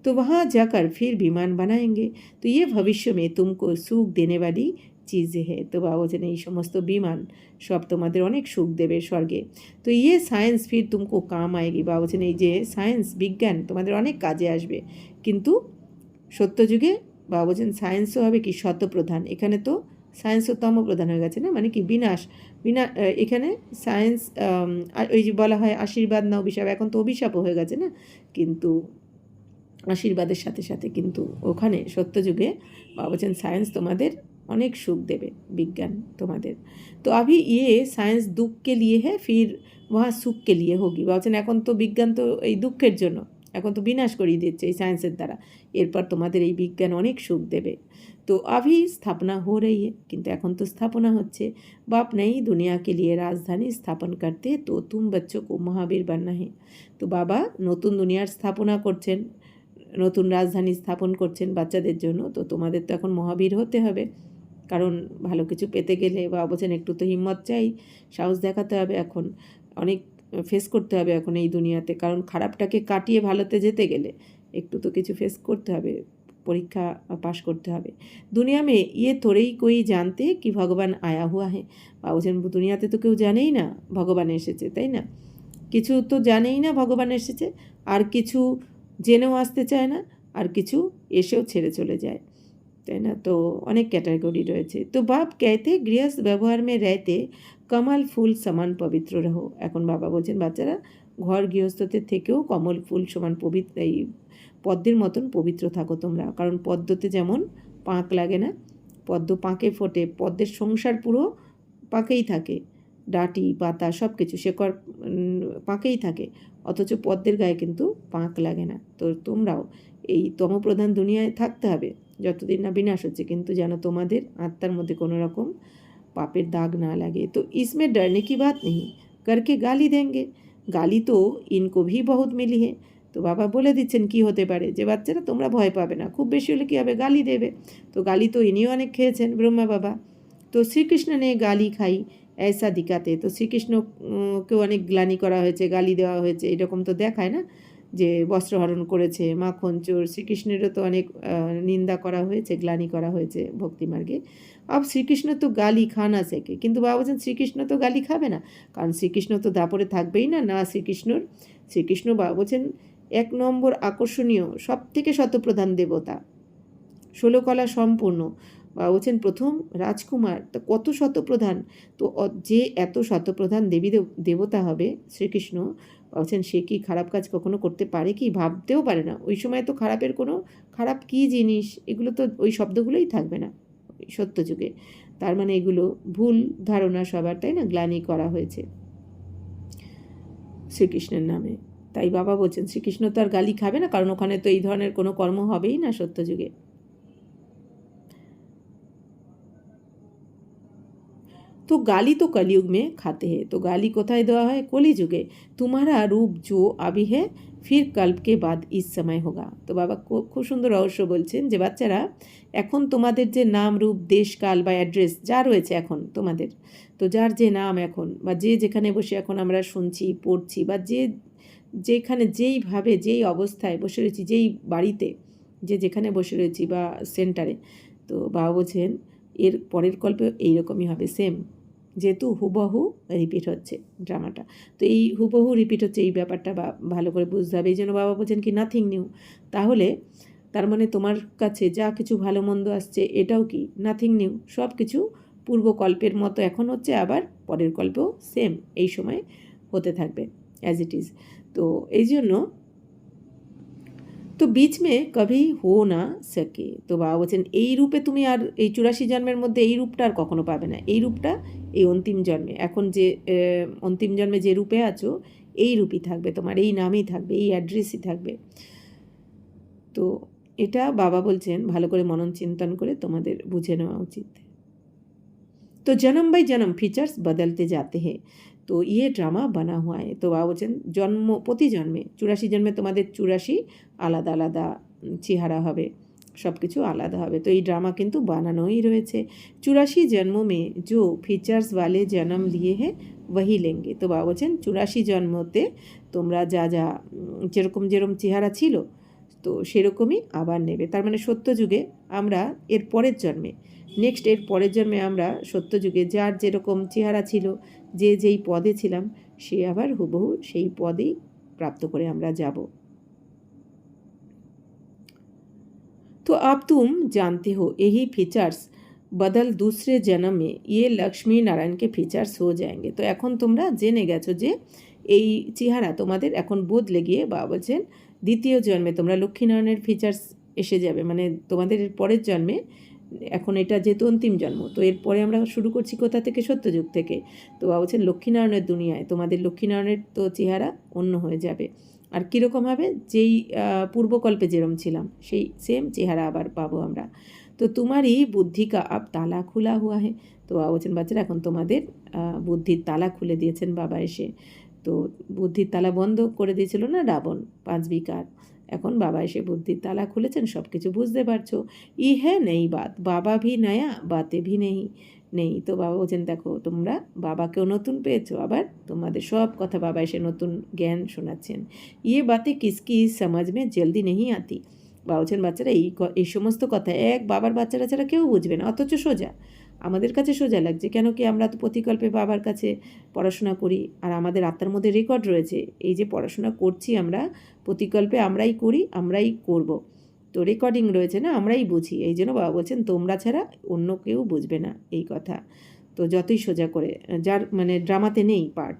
तो वहाँ जाकर फिर विमान बनाएंगे, तो ये भविष्य में तुमको सुख देने वाली चीज़ें है। तो बाबा বলছেন এই সমস্ত বিমান সব তোমাদের অনেক সুখ দেবে স্বর্গে। তো ইয়ে সায়েন্স ফির তুমকো কাম আয়েগি। বাবা বলছেন এই যে সায়েন্স বিজ্ঞান তোমাদের অনেক কাজে আসবে, কিন্তু সত্যযুগে বাবা বলছেন সায়েন্সও হবে কি শতপ্রধান। এখানে তো সায়েন্সও তমপ্রধান হয়ে গেছে না, মানে কি বিনাশ এখানে সায়েন্স ওই যে বলা হয় আশীর্বাদ না অভিশাপ, এখন তো অভিশাপও হয়ে গেছে না, কিন্তু আশীর্বাদের সাথে সাথে কিন্তু ওখানে সত্যযুগে বাবা বলছেন সায়েন্স তোমাদের অনেক সুখ দেবে, বিজ্ঞান তোমাদের। তো अभी ये साइंस दुख के लिए है, फिर वहाँ सुख के लिए होगी। বাবা বলছেন এখন তো বিজ্ঞান তো এই দুঃখের জন্য, এখন তো বিনাশ করিয়ে দিচ্ছে এই সায়েন্সের দ্বারা, এরপর তোমাদের এই বিজ্ঞান অনেক সুখ দেবে। তো अभी स्थापना हो रही है, কিন্তু এখন তো স্থাপনা হচ্ছে। बाप नई दुनिया के लिए राजधानी स्थापन करते, तो तुम बच्चों को महावीर बनना है। তো বাবা নতুন দুনিয়ার স্থাপনা করছেন, নতুন রাজধানী স্থাপন করছেন বাচ্চাদের জন্য, তো তোমাদের তো এখন মহাবীর হতে হবে, কারণ ভালো কিছু পেতে গেলে বা বলছেন একটু তো হিম্মত চাই, সাহস দেখাতে হবে, এখন অনেক ফেস করতে হবে এখন এই দুনিয়াতে, কারণ খারাপটাকে কাটিয়ে ভালোতে যেতে গেলে একটু তো কিছু ফেস করতে হবে, পরীক্ষা পাশ করতে হবে। দুনিয়া মে ইয়ে থোড়েই কোই জানতে কি ভগবান আয়া হুয়া হ্যাঁ। বা বলছেন দুনিয়াতে তো কেউ জানেই না ভগবান এসেছে, তাই না? কিছু তো জানেই না ভগবান এসেছে, আর কিছু জেনেও আসতে চায় না, আর কিছু এসেও ছেড়ে চলে যায়, তাই না? তো অনেক ক্যাটাগরি রয়েছে। তো বাপ कहते গৃহস্থ ব্যবহার মে रहते কমল ফুল সমান পবিত্র রহো। এখন বাবা বলছেন বাচ্চারা ঘর গৃহস্থদের থেকেও কমল ফুল সমান পবিত্র, এই পদ্মের মতন পবিত্র থাকো তোমরা, কারণ পদ্মতে যেমন পাঁক লাগে না, পদ্ম পাঁকে ফোটে, পদ্মের সংসার পুরো পাঁকেই থাকে, ডাঁটি পাতা সব কিছু শেকড় পাঁকেই থাকে, অথচ পদ্মের গায়ে কিন্তু পাঁক লাগে না। তো তোমরাও এই তমপ্রধান দুনিয়ায় থাকতে হবে যতদিন না বিনাশ হচ্ছে, কিন্তু যেন তোমাদের আত্মার মধ্যে কোনো রকম পাপের দাগ না লাগে। তো ইসমে ডরনে কি বাত নেই, করকে গালি দেंगे, গালি তো ইনকো ভি বহুত মিলি হে। তো বাবা বলে দিচ্ছেন কি হতে পারে, যে বাচ্চারা তোমরা ভয় পাবে না, খুব বেশি হলে কী হবে, গালি দেবে। তো গালি তো ইনিও অনেক খেয়েছেন ব্রহ্মা বাবা। তো শ্রীকৃষ্ণ নে গালি খাই ऐसा দিকাতে, তো শ্রীকৃষ্ণকেও অনেক গ্লানি করা হয়েছে, গালি দেওয়া হয়েছে, এরকম তো দেখায় না, যে বস্ত্রহরণ করেছে, মাখন চোর, শ্রীকৃষ্ণেরও তো অনেক নিন্দা করা হয়েছে, গ্লানি করা হয়েছে ভক্তিমার্গে। আব শ্রীকৃষ্ণ তো গালি খানা শেখে, কিন্তু বাবা বলছেন শ্রীকৃষ্ণ তো গালি খাবে না, কারণ শ্রীকৃষ্ণ তো দাপরে থাকবেই না, না শ্রীকৃষ্ণ বাবা বলছেন 1 নম্বর আকর্ষণীয়, সব থেকে শতপ্রধান দেবতা, 16 কলা সম্পূর্ণ, বা বলছেন প্রথম রাজকুমার, তো কত শতপ্রধান, তো যে এত শতপ্রধান দেবী দেবতা হবে শ্রীকৃষ্ণ, বলছেন সে কি খারাপ কাজ কখনো করতে পারে কি, ভাবতেও পারে না। ওই সময় তো খারাপের কোনো খারাপ কী জিনিস, এগুলো তো ওই শব্দগুলোই থাকবে না সত্যযুগে, তার মানে এগুলো ভুল ধারণা সবার, তাই না, গ্লানি করা হয়েছে শ্রীকৃষ্ণের নামে। তাই বাবা বলছেন শ্রীকৃষ্ণ তো আর গালি খাবে না, কারণ ওখানে তো এই ধরনের কোনো কর্ম হবেই না সত্যযুগে। तो गाली तो कलयुग में खाते हैं। तो गाली কোথায় দেওয়া হয়? কলিযুগে। तुम्हारा रूप जो अभी है फिर कल्प के बाद इस समय होगा। তো বাবা খুব সুন্দর রহস্য বলছেন যে বাচ্চারা, এখন তোমাদের যে নাম রূপ দেশ কাল বা অ্যাড্রেস যা রয়েছে এখন তোমাদের, তো যার যে নাম এখন বা যে যেখানে বসে এখন আমরা শুনছি পড়ছি বা যে যেখানে যেইভাবে যেই অবস্থায় বসে রয়েছি, যেই বাড়িতে যে যেখানে বসে রয়েছি বা সেন্টারে, তো বাবা বলছেন এর পরের কল্পে এইরকমই হবে সেম, যেহেতু হুবহু রিপিট হচ্ছে ড্রামাটা। তো এই হুবহু রিপিট হচ্ছে এই ব্যাপারটা বা ভালো করে বুঝতে হবে। এই জন্য বাবা বলছেন কি নাথিং নিউ। তাহলে তার মানে তোমার কাছে যা কিছু ভালো মন্দ আসছে এটাও কি নাথিং নিউ, সব কিছু পূর্বকল্পের মতো এখন হচ্ছে, আবার পরের কল্পেও সেম এই সময় হতে থাকবে অ্যাজ ইট ইজ। তো এই জন্য তো বীচ মে কভি হো না সকে। তো বাবা বলছেন এই রূপে তুমি আর এই 84 জন্মের মধ্যে এই রূপটা আর কখনো পাবে না। এই রূপটা এই অন্তিম জন্মে, এখন যে অন্তিম জন্মে যে রূপে আছো এই রূপই থাকবে, তোমার এই নামই থাকবে, এই অ্যাড্রেসই থাকবে। তো এটা বাবা বলছেন ভালো করে মনন চিন্তন করে তোমাদের বুঝে নেওয়া উচিত। तो जन्म बाई जन्म फीचर्स बदलते जाते हैं, तो ये ड्रामा बना हुआ है। तो বাবা বলছেন জন্ম প্রতি জন্মে 84 জন্মে তোমাদের 84 আলাদা আলাদা চেহারা হবে, সব কিছু আলাদা হবে। তো এই ড্রামা কিন্তু বানানোই রয়েছে। 84 জন্মों में जो फीचर्स वाले जन्म लिए हैं वही लेंगे। তো বাবা বলছেন 84 জন্মতে তোমরা যা যা যেরকম যেরকম চেহারা ছিল তো সেরকমই আবার নেবে। তার মানে সত্যযুগে আমরা এর পরের জন্মে, নেক্সট এর পরের জন্মে আমরা সত্যযুগে যার যেরকম চেহারা ছিল, যে যেই পদে ছিলাম, সে আবার হুবহু সেই পদেই প্রাপ্ত করে আমরা যাব। तो अब तुम जानते हो यही फीचर्स बदल दूसरे जन्म में ये लक्ष्मी नारायण के फीचर्स हो जाएंगे। তো এখন তোমরা জেনে গেছো যে এই চেহারা তোমাদের এখন বদলে গিয়ে বাবা বলছেন দ্বিতীয় জন্মে তোমরা লক্ষ্মীনারায়ণের ফিচার্স এসে যাবে। মানে তোমাদের পরের জন্মে, এখন এটা যেহেতু অন্তিম জন্ম, তো এরপরে আমরা শুরু করছি কোথা থেকে? সত্যযুগ থেকে। তো বাবা বলছেন লক্ষ্মীনারায়ণের দুনিয়ায় তোমাদের লক্ষ্মীনারায়ণের তো চেহারা অন্য হয়ে যাবে। আর কীরকম হবে? যেই পূর্বকল্পে যেরম ছিলাম সেই সেম চেহারা আবার পাবো আমরা। তো তোমারই বুদ্ধি কা আব তালা খোলা হুয়া হে। তো বাবা বলছেন বাচ্চারা এখন তোমাদের বুদ্ধির তালা খুলে দিয়েছেন বাবা এসে। তো বুদ্ধির তালা বন্ধ করে দিয়েছিল না রাবণ, 5 বিকার, এখন বাবা এসে বুদ্ধির তালা খুলেছেন, সব কিছু বুঝতে পারছো। ই হ্যাঁ নেই বাত, বাবা ভি নয়া বাতে ভি নেই নেই। তো বাবা বলছেন দেখো তোমরা বাবাকেও নতুন পেয়েছো, আবার তোমাদের সব কথা বাবা এসে নতুন জ্ঞান শোনাচ্ছেন। ইয়ে বাতে কিসকি সমাজ মে জলদি নেই আতি। বাবা বলছেন বাচ্চারা এই সমস্ত কথা এক বাবার বাচ্চারা ছাড়া কেউ বুঝবে না, অথচ সোজা আমাদের কাছে সোজা লাগছে। কেন কি আমরা তো প্রতিকল্পে বাবার কাছে পড়াশোনা করি, আর আমাদের আত্মার মধ্যে রেকর্ড রয়েছে এই যে পড়াশোনা করছি আমরা, প্রতিকল্পে আমরাই করি, আমরাই করব। তো রেকর্ডিং রয়েছে না, আমরাই বুঝি। এই জন্য বাবা বলছেন তোমরা ছাড়া অন্য কেউ বুঝবে না এই কথা। তো যতই সোজা করে, যার মানে ড্রামাতে নেই পার্ট,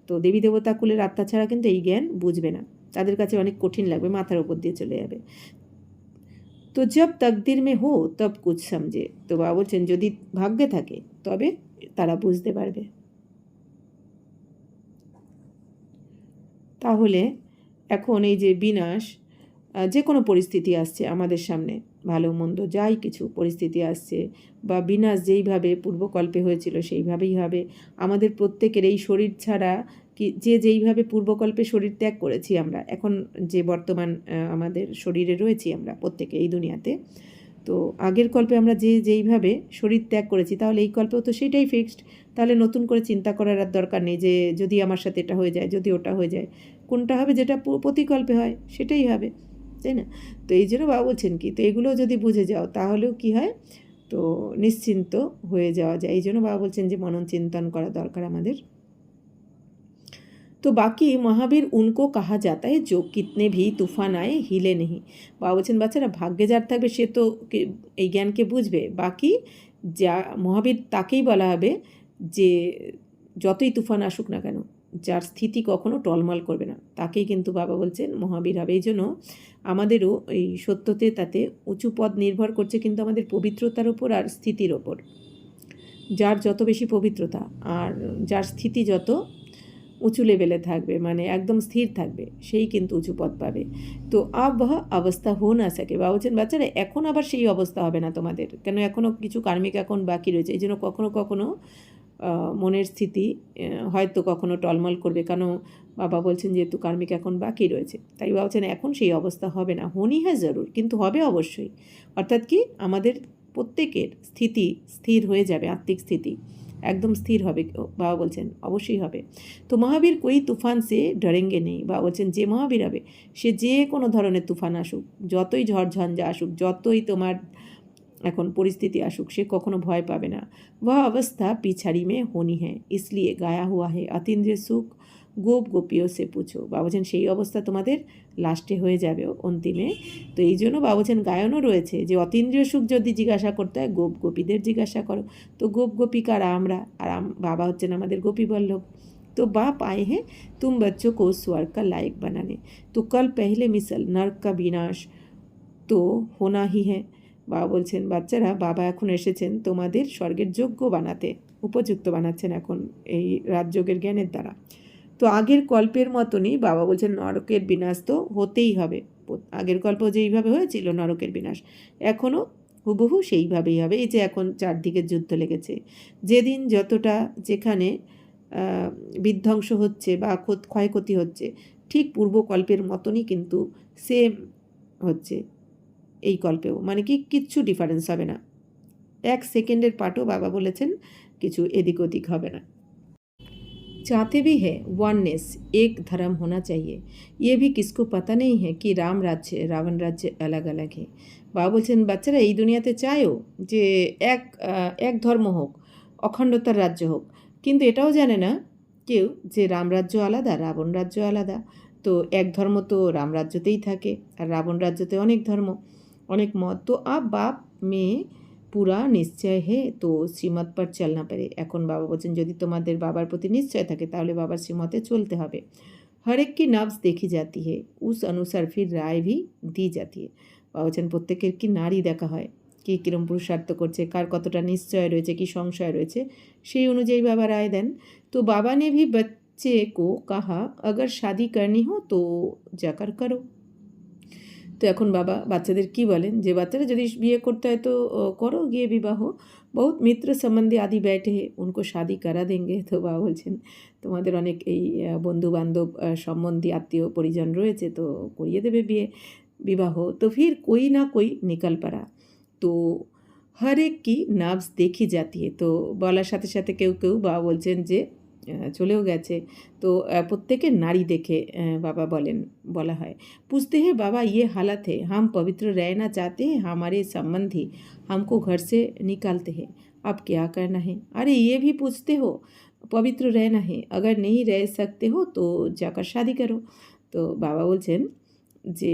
তো দেবী দেবতা কুলের আত্মা ছাড়া কিন্তু এই জ্ঞান বুঝবে না, তাদের কাছে অনেক কঠিন লাগবে, মাথার উপর দিয়ে চলে যাবে। তো জব তকদির মে হো তব কুছ সমঝে। তো বাবা বলছেন যদি ভাগ্যে থাকে তবে তারা বুঝতে পারবে। তাহলে এখন এই যে বিনাশ, যে কোনো পরিস্থিতি আসছে আমাদের সামনে, ভালো মন্দ যাই কিছু পরিস্থিতি আসছে বা বিনাশ যেইভাবে পূর্বকল্পে হয়েছিল সেইভাবেই হবে। আমাদের প্রত্যেকের এই শরীর ছাড়া কি যে যেইভাবে পূর্বকল্পে শরীর ত্যাগ করেছি আমরা, এখন যে বর্তমান আমাদের শরীরে রয়েছি আমরা প্রত্যেকে এই দুনিয়াতে, তো আগের কল্পে আমরা যে যেইভাবে শরীর ত্যাগ করেছি, তাহলে এই কল্পেও তো সেটাই ফিক্সড। তাহলে নতুন করে চিন্তা করার আর দরকার নেই যে যদি আমার সাথে এটা হয়ে যায়, যদি ওটা হয়ে যায়, কোনটা হবে? যেটা প্রতিকল্পে হয় সেটাই হবে, তাই না? তো এই জন্য বাবা বলছেন কি, তো এগুলো যদি বুঝে যাও তাহলেও কি হয়, তো নিশ্চিন্ত হয়ে যাওয়া যায়। এই জন্য বাবা বলছেন যে মনন চিন্তন করা দরকার আমাদের। तो बाकी महावीर उनको कहा जाता है जो कितने भी तूफान आए हिले नहीं। বাবা বলছেন বাচ্চারা ভাগ্যে যার থাকবে সে তো এই জ্ঞানকে বুঝবে, বাকি যা মহাবীর তাকেই বলা হবে যে যতই তুফান আসুক না কেন, যার স্থিতি কখনো টলমল করবে না, তাকেই কিন্তু বাবা বলছেন মহাবীর হবে। এই জন্য আমাদেরও এই সত্যতে তাতে উঁচু পদ নির্ভর করছে কিন্তু আমাদের পবিত্রতার ওপর আর স্থিতির ওপর। যার যত বেশি পবিত্রতা আর যার স্থিতি যত উঁচু লেভেলে থাকবে, মানে একদম স্থির থাকবে, সেই কিন্তু উঁচু পদ পাবে। তো আব অবস্থা হো না সকে। বাবা বলছেন বাচ্চারা এখন আবার সেই অবস্থা হবে না তোমাদের, কেন এখনও কিছু কার্মিক এখন বাকি রয়েছে। এই জন্য কখনো কখনো মনের স্থিতি হয়তো কখনো টলমল করবে, কারণ বাবা বলছেন যেহেতু কার্মিক এখন বাকি রয়েছে, তাই বাবা বলছেন এখন সেই অবস্থা হবে না, হোনি হ্যাঁ জরুর, কিন্তু হবে অবশ্যই। অর্থাৎ কি আমাদের প্রত্যেকের স্থিতি স্থির হয়ে যাবে, আত্মিক স্থিতি একদম স্থির হবে, বাবা বলছেন অবশ্যই হবে। তো মহাবীর কই তুফান সে ডরেঙ্গে নেই, বাবা বলছেন যে মহাবীর হবে সে যে কোনো ধরনের তুফান আসুক, যতই ঝড়ঝঞ্ঝা আসুক, যতই তোমার এখন পরিস্থিতি আসুক, সে কখনো ভয় পাবে না। वह अवस्था पिछाड़ी में होनी है, इसलिए गाया हुआ है अतीन्द्रिय सुख গোপ গোপীও সে পুছো। বাবা বলছেন সেই অবস্থা তোমাদের লাস্টে হয়ে যাবে, অন্তিমে। তো এই জন্য বাবা বলছেন গায়নও রয়েছে যে অতীন্দ্রিয় সুখ যদি জিজ্ঞাসা করতে হয় গোপ গোপীদের জিজ্ঞাসা করো। তো গোপ গোপিকারা আমরা, আর বাবা হচ্ছেন আমাদের গোপী বল্লভ। तो बाप आए हैं तुम बच्चों को स्वर्ग का लायक बनाने, तो कल पहले मिसल नर्क का विनाश तो होना ही है। বাবা বলছেন বাচ্চারা বাবা এখন এসেছেন তোমাদের স্বর্গের যোগ্য বানাতে, উপযুক্ত বানাচ্ছেন এখন এই রাজযোগের জ্ঞানের দ্বারা। তো আগের কল্পের মতনই বাবা বলছেন নরকের বিনাশ তো হতেই হবে, আগের কল্প যেইভাবে হয়েছিল নরকের বিনাশ এখনও হুবহু সেইভাবেই হবে। এই যে এখন চারদিকে যুদ্ধ লেগেছে, যেদিন যতটা যেখানে বিধ্বংস হচ্ছে বা ক্ষয়ক্ষতি হচ্ছে, ঠিক পূর্বকল্পের মতনই কিন্তু সেম হচ্ছে এই কল্পেও, মানে কি কিচ্ছু ডিফারেন্স হবে না, 1 সেকেন্ডের পার্টও বাবা বলেছেন কিছু এদিক ওদিক হবে না। चाहते भी है वननेस, एक धर्म होना चाहिए, ये भी किसको पता नहीं है कि राम राज्य रावण राज्य अलग अलग है। বাবা বলছেন বাচ্চারা এই দুনিয়াতে চায়ও যে এক ধর্ম হোক, অখণ্ডতার রাজ্য হোক, কিন্তু এটাও জানে না কেউ যে রামরাজ্য আলাদা, রাবণ রাজ্য আলাদা। তো এক ধর্ম তো রামরাজ্যতেই থাকে, আর রাবণ রাজ্যতে অনেক ধর্ম, অনেক মত। তো আপ বাপ মেয়ে পুরা নিশ্চয় হে তো শ্রীমত পর চলনা পারে। এখন বাবা বলছেন যদি তোমাদের বাবার প্রতি নিশ্চয় থাকে তাহলে বাবার শ্রীমতে চলতে হবে। হরেক কি নবস দেখি জাতি হে উস অনুসার ফির রায় ভি দি জাতি হে। বাবা বলছেন প্রত্যেকের কি নারী দেখা হয়, কি কিরম পুরুষার্থ করছে, কার কতটা নিশ্চয় রয়েছে, কি সংশয় রয়েছে, সেই অনুযায়ী বাবা রায় দেন। তো বাবা নে ভি বচ্চে কো কাহা अगर शादी करनी हो तो जाकर करो। তো এখন বাবা বাচ্চাদের কি বলেন যে বাচ্চারা যদি বিয়ে করতে হয় তো করো গিয়ে বিবাহ, বহুত মিত্র সম্বন্ধে আদি ব্যাটে হে উনকো শাদি করা দেঙ্গে। তো বাবা বলছেন তোমাদের অনেক এই বন্ধু বান্ধব সম্বন্ধী আত্মীয় পরিজন রয়েছে, তো করিয়ে দেবে বিয়ে বিবাহ। তো ফির কই না কই নিকাল পারা, তো হর এক কি নাবস দেখি জাতি তো বলার সাথে সাথে কেউ কেউ বাবা বলছেন যে চলেও গেছে। তো প্রত্যেকের নারী দেখে বাবা বলা হয়। पूछते हैं बाबा ये हालत है, हम पवित्र रहना चाहते हैं, हमारे संबंधी हमको घर से निकालते हैं, अब क्या करना है। अरे ये भी पूछते हो पवित्र रहना है, अगर नहीं रह सकते हो तो जाकर शादी करो। তো বাবা বলছেন যে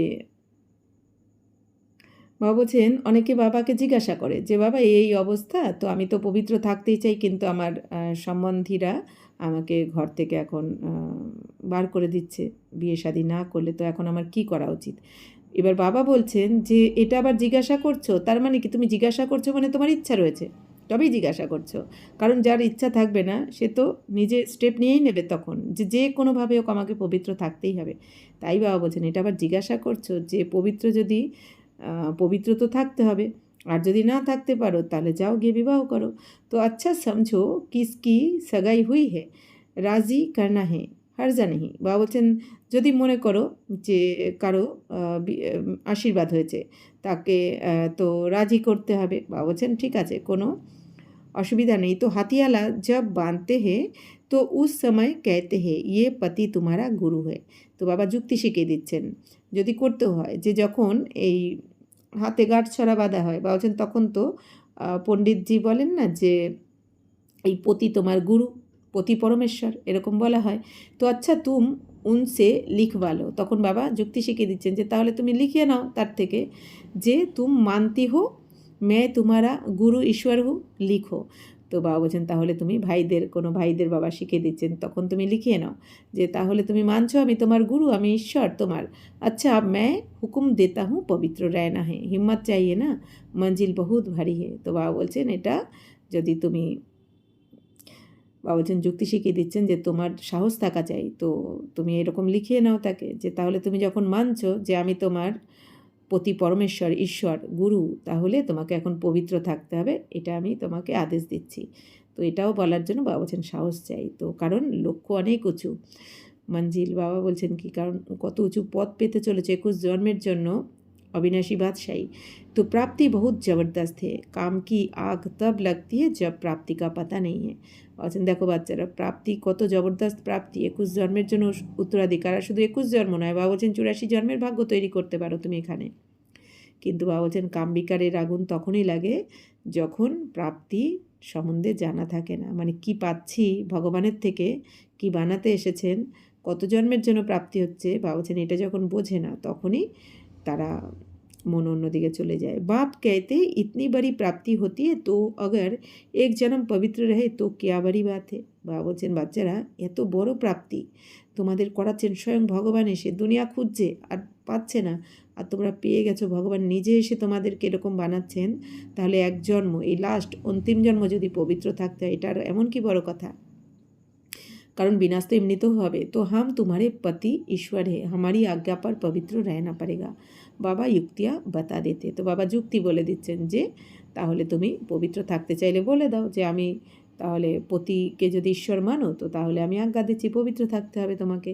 বাবা বলছেন অনেকে বাবাকে জিজ্ঞাসা করে যে বাবা এই অবস্থা, তো আমি তো পবিত্র থাকতেই চাই, কিন্তু আমার সম্বন্ধীরা আমাকে ঘর থেকে এখন বার করে দিচ্ছে, বিয়ে শাদী না করলে, তো এখন আমার কি করা উচিত। এবার বাবা বলছেন যে এটা আবার জিজ্ঞাসা করছো, তার মানে কি তুমি জিজ্ঞাসা করছো মানে তোমার ইচ্ছা রয়েছে, তবেই জিজ্ঞাসা করছো। কারণ যার ইচ্ছা থাকবে না সে তো নিজে স্টেপ নিয়েই নেবে তখন, যে কোনোভাবে হোক আমাকে পবিত্র থাকতেই হবে। তাই বাবা বলছেন এটা আবার জিজ্ঞাসা করছো যে পবিত্র তো থাকতে হবে, আর যদি না থাকতে পারো তাহলে যাও গিয়ে বিবাহ করো। তো আচ্ছা সমঝো কিসকি সগাই হুই হে রাজি করনা হে হারজা নেই। বাবা বলছেন যদি মনে করো যে কারো আশীর্বাদ হয়েছে তাকে তো রাজি করতে হবে। বাবা বলছেন ঠিক আছে, কোনো অসুবিধা নেই। তো হাতিয়ালা জব বাঁধতে হে তো উস সময় कहते हैं ये पति तुम्हारा गुरु है। তো বাবা যুক্তি শিখিয়ে দিচ্ছেন যদি করতেও হয়, যে যখন এই হাতে গাঁটছড়া বাঁধা হয় বা বলছেন তখন তো পণ্ডিতজি বলেন না যে এই পতি তোমার গুরু, পতি পরমেশ্বর এরকম বলা হয়। তো আচ্ছা তুম উনসে লিখবালো, তখন বাবা যুক্তি শিখিয়ে দিচ্ছেন যে তাহলে তুমি লিখিয়ে নাও তার থেকে যে তুম মানতি হো মে তোমারা গুরু ঈশ্বর হু লিখো। তো বাবা বলছেন তাহলে তুমি কোনো ভাইদের বাবা শিখিয়ে দিচ্ছেন, তখন তুমি লিখিয়ে নাও যে তাহলে তুমি মানছো আমি তোমার গুরু, আমি ঈশ্বর তোমার। আচ্ছা अब मैं हुक्म देता हूँ पवित्र रहना है, हिम्मत चाहिए ना, मंजिल बहुत भारी है। তো বাবা বলছেন এটা যদি তুমি বাবা বলছেন যুক্তি শিখিয়ে দিচ্ছেন যে তোমার সাহস থাকা চাই, তো তুমি এরকম লিখিয়ে নাও তাকে যে তাহলে তুমি যখন মানছো যে আমি তোমার পতি পরমেশ্বর ঈশ্বর গুরু, তাহলে তোমাকে এখন পবিত্র থাকতে হবে, এটা আমি তোমাকে আদেশ দিচ্ছি। তো এটাও বলার জন্য বাবা বলছেন সাহস চাই, তো কারণ লক্ষ্য অনেক উঁচু মঞ্জিল। বাবা বলছেন কি, কারণ কত উঁচু পথ পেতে চলেছে 21 জন্মের জন্য अविनाशी बादशाही। तो प्राप्ति बहुत ज़बरदस्त है, काम की आग तब लगती है जब प्राप्ति का पता नहीं है। বলছেন দেখো বাচ্চারা, প্রাপ্তি কত জবরদস্ত প্রাপ্তি, 21 জন্মের জন্য উত্তরাধিকার। আর শুধু 21 জন্ম নয়, বাবা বলছেন 84 জন্মের ভাগ্য তৈরি করতে পারো তুমি এখানে। কিন্তু বাবা বলছেন কামবিকারের আগুন তখনই লাগে যখন প্রাপ্তি সম্বন্ধে জানা থাকে না, মানে কি পাচ্ছি ভগবানের থেকে, কি বানাতে এসেছেন, কত জন্মের জন্য প্রাপ্তি হচ্ছে, বাবা বলছেন এটা যখন বোঝে না তখনই তারা मन অন্যদিকে চলে যায়। बाप कहते इतनी बड़ी प्राप्ति होती है तो अगर एक जन्म पवित्र रहे तो क्या बड़ी बात है। বাবা বলছেন বাচ্চারা, এত বড় প্রাপ্তি তোমাদের করাচ্ছেন স্বয়ং ভগবান এসে, দুনিয়া খুঁজছে আর পাচ্ছে না, আর তোমরা পেয়ে গেছো, ভগবান নিজে এসে তোমাদেরকে এরকম বানাচ্ছেন, তাহলে এক জন্ম, এই লাস্ট অন্তিম জন্ম যদি পবিত্র থাকতে হয়, এটা আর এমন কি বড় কথা। कारण विनाश तो एमनी तो হবে, तो हम तुम्हारे पति ईश्वर है, हमारी आज्ञा पर पवित्र रहना पड़ेगा। বাবা युक्तियाँ बता देते, तो বাবা যুক্তি বলে দিচ্ছেন যে তাহলে তুমি পবিত্র থাকতে চাইলে বলে দাও যে আমি তাহলে পতিকে যদি ঈশ্বর মানো, তো তাহলে আমি আজ্ঞা দিচ্ছি পবিত্র থাকতে হবে তোমাকে।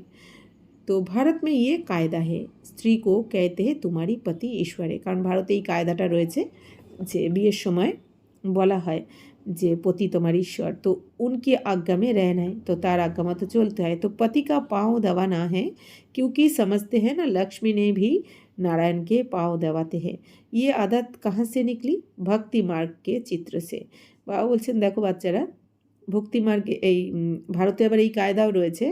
তো ভারত में ये कायदा है, স্ত্রী को कहते हैं तुम्हारी पति ईश्वर है। কারণ ভারতে এই কায়দাটা রয়েছে যে বিয়ের সময় বলা হয় যে पति तुम्हारी ईश्वर, तो उनकी आज्ञा में रहना है, तो तार आज्ञा मत चलते है। तो पति का पाँव दबाना है, क्योंकि समझते हैं ना लक्ष्मी ने भी नारायण के पाँव दबाते हैं। ये आदत कहाँ से निकली? भक्ति मार्ग के चित्र से। বাবা বলছেন দেখো বাচ্চারা, ভক্তি মার্গে এই ভারতে আবার এই কায়দাও রয়েছে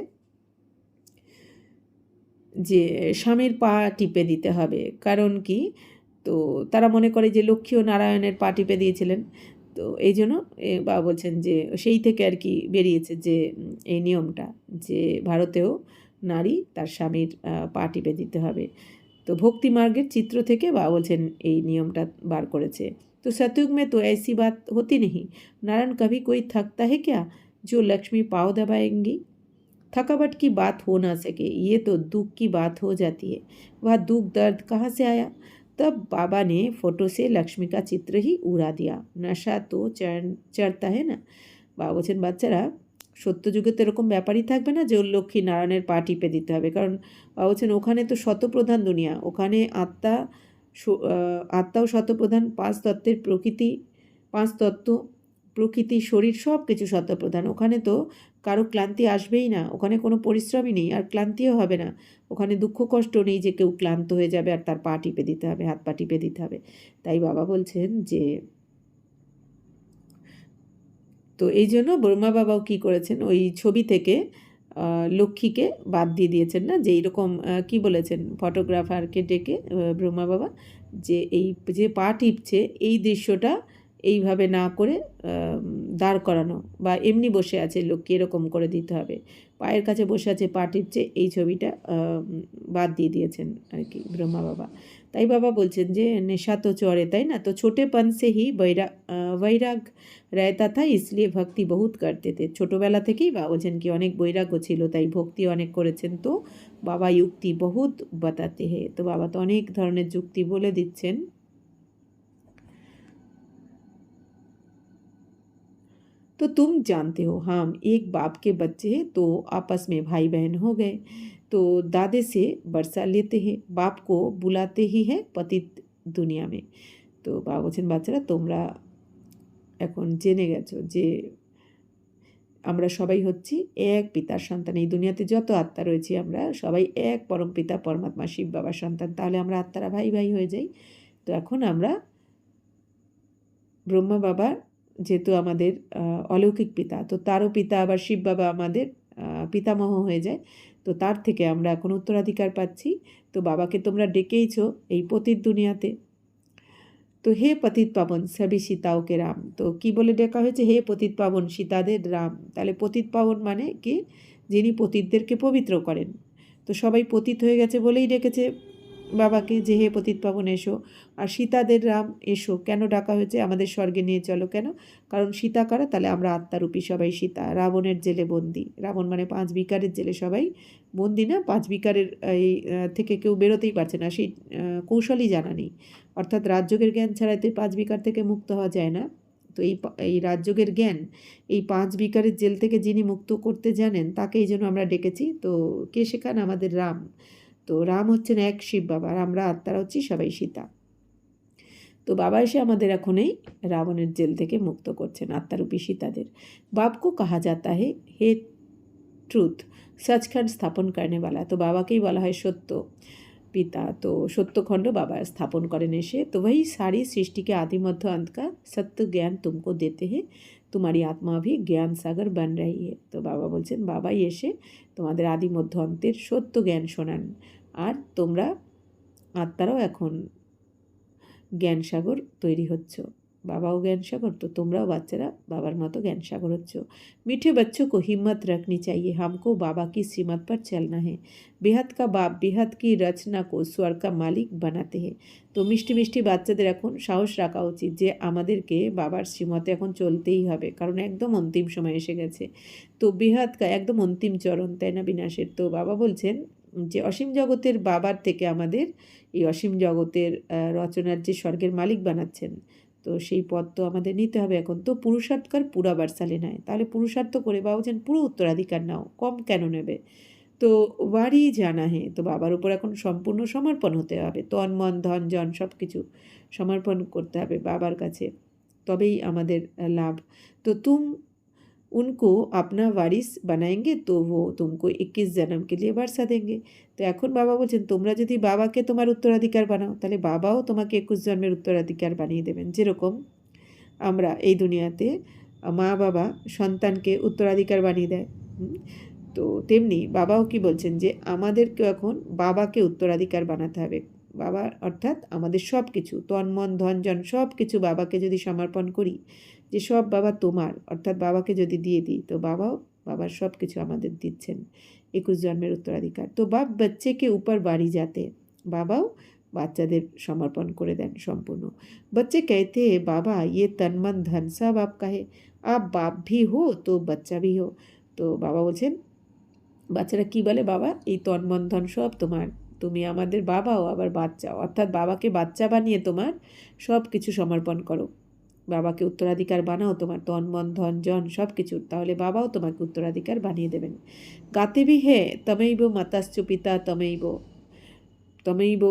যে স্বামীর পা টিপে দিতে হবে। কারণ কি, তো তারা মনে করে যে লক্ষ্মী ও নারায়ণের পা টিপে দিয়েছিলেন, তো এই জন্য বাবা বলছেন যে সেই থেকে আর কি বেরিয়েছে যে এই নিয়মটা, যে ভারতেও নারী তার স্বামীর পা টিপে দিতে হবে। তো ভক্তি মার্গের চিত্র থেকে বাবা বলছেন এই নিয়মটা বার করেছে। तो सतयुग में तो ऐसी बात होती नहीं, नारायण कभी कोई थकता है क्या जो लक्ष्मी पाँव दबाएंगी? थकावट की बात हो ना सके, ये तो दुख की बात हो जाती है। वह दुख दर्द कहाँ से आया? तब बाबा ने फोटो से लक्ष्मी का चित्र ही उड़ा दिया। नशा तो चढ़ता है ना। বাবা বলছেন বাচ্চারা, সত্য যুগে তো এরকম ব্যাপারই থাকবে না যে ওর লক্ষ্মী নারায়ণের পা টিপে দিতে হবে। কারণ বাবা বলছেন ওখানে তো শতপ্রধান দুনিয়া, ওখানে আত্মাও শতপ্রধান, পাঁচ তত্ত্ব প্রকৃতি শরীর সব কিছু শতপ্রধান। ওখানে তো কারো ক্লান্তি আসবেই না, ওখানে কোনো পরিশ্রমই নেই, আর ক্লান্তিও হবে না। ওখানে দুঃখ কষ্ট নেই যে কেউ ক্লান্ত হয়ে যাবে আর তার পা টিপে দিতে হবে, হাত পা টিপে দিতে হবে। তাই বাবা বলছেন যে তো এই জন্য ব্রহ্মা বাবাও কী করেছেন, ওই ছবি থেকে লক্ষ্মীকে বাদ দিয়ে দিয়েছেন না, যে এইরকম কী বলেছেন ফটোগ্রাফারকে ডেকে ব্রহ্মা বাবা, যে এই যে পা টিপছে এই দৃশ্যটা এইভাবে না করে দাঁড় করানো, বা এমনি বসে আছে লক্ষ্মী এরকম করে দিতে হবে, পায়ের কাছে বসে আছে পা টিপছে, এই ছবিটা বাদ দিয়ে দিয়েছেন আর কি ব্রহ্মা বাবা। তাই বাবা বলছেন যে নেশা তো চড়ে, তাই না, তো ছোটেपन से ही वैराग रहता था, इसलिए भक्ति बहुत करते थे। ছোটোবেলা থেকেই বাবা বলছেন কি অনেক বৈরাগ্য ছিল, তাই ভক্তি অনেক করেছেন। তো বাবা যুক্তি বহুত বাতাতে হে, তো বাবা তো অনেক ধরনের যুক্তি বলে দিচ্ছেন। तो तुम जानते हो हम एक बाप के बच्चे हैं, तो आपस में भाई बहन हो गए, तो दादे से बरसा लेते हैं, बाप को बुलाते ही है पतित दुनिया में। तो বাবা বলছেন বাচ্চারা তোমরা এখন জেনে গেছো যে আমরা সবাই হচ্ছি এক পিতার সন্তান। এই দুনিয়াতে যত আত্মা রয়েছি আমরা সবাই এক পরম পিতা পরমাত্মা শিব বাবার সন্তান, তাহলে আমরা আত্মারা ভাই ভাই হয়ে যাই। তো এখন আমরা ব্রহ্মা বাবা যেহেতু আমাদের অলৌকিক পিতা, তো তারও পিতা আবার শিব বাবা আমাদের পিতামহ হয়ে যায়, তো তার থেকে আমরা এখন উত্তরাধিকার পাচ্ছি। তো বাবাকে তোমরা ডেকেইছো এই পতিত দুনিয়াতে। তো হে পতিত পাবন সবই সীতাও কে রাম, তো কি বলে ডেকা হয়েছে, হে পতিত পাবন সীতাদের রাম। তাহলে পতিত পাবন মানে কি, যিনি পতিতদেরকে পবিত্র করেন। তো সবাই পতিত হয়ে গেছে বলেই ডেকেছে বাবাকে যে হে পতিত পাবন এসো। আর সীতাদের রাম এসো কেন ডাকা হয়েছে, আমাদের স্বর্গে নিয়ে চলো কেন, কারণ সীতা কারা, তাহলে আমরা আত্মারূপী সবাই সীতা। রাবণের জেলে বন্দি, রাবণ মানে 5 বিকারের জেলে সবাই বন্দি, না 5 বিকারের এই থেকে কেউ বেরোতেই পারছে না, সেই কৌশলই জানা নেই। অর্থাৎ রাজযোগের জ্ঞান ছাড়াতে 5 বিকার থেকে মুক্ত হওয়া যায় না, তো এই রাজযোগের জ্ঞান এই 5 বিকারের জেল থেকে যিনি মুক্ত করতে জানেন তাকে এই জন্য আমরা ডেকেছি। তো কে শেখান? আমাদের রাম। তো রাম হচ্ছেন এক শিব বাবা, আর আমরা আত্মারা হচ্ছি সবাই সীতা। তো বাবা এসে আমাদের এখন এই রাবণের জেল থেকে মুক্ত করছেন আত্মারূপী সীতাদের। বাপকে কাহা যাতা হে ট্রুথ সচখণ্ড স্থাপন করনে वाला। তো বাবাকেই বলা হয় সত্য পিতা। তো সত্যখণ্ড বাবা স্থাপন করেন এসে। তো वही सारी सृष्टि के आदि मध्य अंत का सत्य ज्ञान तुमको देते हैं, तुम्हारी आत्मा भी জ্ঞান সাগর बन रही है। তো বাবা বলছেন বাবাই এসে তোমাদের আদি মধ্য অন্তের সত্য জ্ঞান শোনান, আর তোমরা আত্মারাও এখন জ্ঞান সাগর তৈরি হচ্ছ। বাবাও জ্ঞান সাগর, তো তোমরাও বাচ্চারা বাবার মতো জ্ঞান সাগর হচ্ছ। मीठे बच्चों को हिम्मत रखनी चाहिए, हमको बाबा की सीमत पर चलना है। बेहद का बाप बेहद की रचना को स्वर्ग का मालिक बनाते हैं। তো মিষ্টি মিষ্টি বাচ্চাদের এখন সাহস রাখা উচিত যে আমাদেরকে বাবার শ্রীমতে এখন চলতেই হবে, কারণ একদম অন্তিম সময় এসে গেছে। তো বেহাদ কা একদম অন্তিম চরণ, তাই না, বিনাশের। তো বাবা বলছেন যে অসীম জগতের বাবার থেকে আমাদের এই অসীম জগতের রচনার যে স্বর্গের মালিক বানাচ্ছেন, তো সেই পদ তো আমাদের নিতে হবে এখন। তো পুরুষার্থকার পুরা বারসালে নেয়, তাহলে পুরুষার্থ করে বাবা বলছেন পুরো উত্তরাধিকার নাও, কম কেন নেবে। তো বাড়ি জানা হে, তো বাবার উপর এখন সম্পূর্ণ সমর্পণ হতে হবে, তন মন ধন জন সব কিছু সমর্পণ করতে হবে বাবার কাছে, তবেই আমাদের লাভ। তো তুম उनको अपना वारिस बनाएंगे तो वो तुमको 21 जन्म के लिए वर्षा देंगे। তো এখন বাবা বলছেন তোমরা যদি বাবাকে তোমার উত্তরাধিকার বানাও, তাহলে বাবাও তোমাকে 21 জন্মের উত্তরাধিকার বানিয়ে দেবেন। যেরকম আমরা এই দুনিয়াতে মা বাবা সন্তানকে উত্তরাধিকার বানিয়ে দেয়, তো তেমনি বাবাও কি বলছেন যে আমাদেরকেও এখন বাবাকে উত্তরাধিকার বানাতে হবে। বাবা অর্থাৎ আমাদের সব কিছু, তন মন ধন জন সব কিছু বাবাকে যদি সমর্পণ করি, যে সব বাবা তোমার, অর্থাৎ বাবাকে যদি দিয়ে দিই, তো বাবাও বাবার সব কিছু আমাদের দিচ্ছেন 21 জন্মের উত্তরাধিকার। তো বাপ বাচ্চাকে উপর বাড়ি যাতে, বাবাও বাচ্চাদের সমর্পণ করে দেন সম্পূর্ণ। बच्चे कहते हैं बाबा ये तन मन धन सब आपका है, आप बाप भी हो तो बच्चा भी हो। তো বাবা বলছেন বাচ্চারা কি বলে, বাবা এই তন মন ধন সব তোমার, তুমি আমাদের বাবাও আবার বাচ্চাও, অর্থাৎ বাবাকে বাচ্চা বানিয়ে তোমার সব কিছু সমর্পণ করো, বাবাকে উত্তরাধিকার বানাও তোমার তন মন ধন জন সব কিছু, তাহলে বাবাও তোমাকে উত্তরাধিকার বানিয়ে দেবেন। গাতে ভি হে তমেইব মাতাশ্চ পিতা তমেইব তমেইব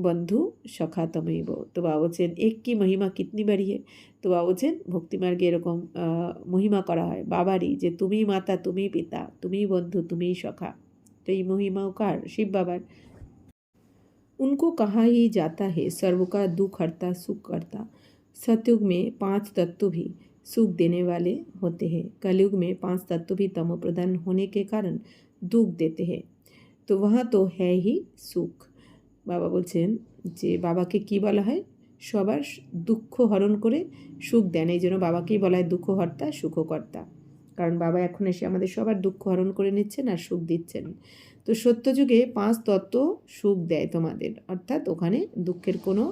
বন্ধু সখা তমেইব। তো বাবা বলছেন এক কি মহিমা কিতনি বাড়ি হে। তো বাবা বলছেন ভক্তিমার্গে এরকম মহিমা করা হয় বাবারই, যে তুমিই মাতা তুমিই পিতা তুমিই বন্ধু তুমিই সখা। তো এই মহিমাও কার? শিব বাবার। उनको कहा ही जाता है सर्व का दुख हरता सुख करता। सतयुग में 5 तत्व भी सुख देने वाले होते हैं, कलयुग में 5 तत्व भी तमो प्रधान होने के कारण दुख देते हैं। तो वहाँ तो है ही सुख। বাবা বলছেন যে বাবাকে কি বলা হয়, সবার দুঃখ হরণ করে সুখ দেন, এই জন্য বাবাকেই বলা হয় দুঃখহর্তা সুখকর্তা, কারণ বাবা এখন এসে আমাদের সবার দুঃখ হরণ করে নিচ্ছেন আর সুখ দিচ্ছেন। তো সত্যযুগে 5 তত্ত্ব সুখ দেয় তোমাদের, অর্থাৎ ওখানে দুঃখের কোনো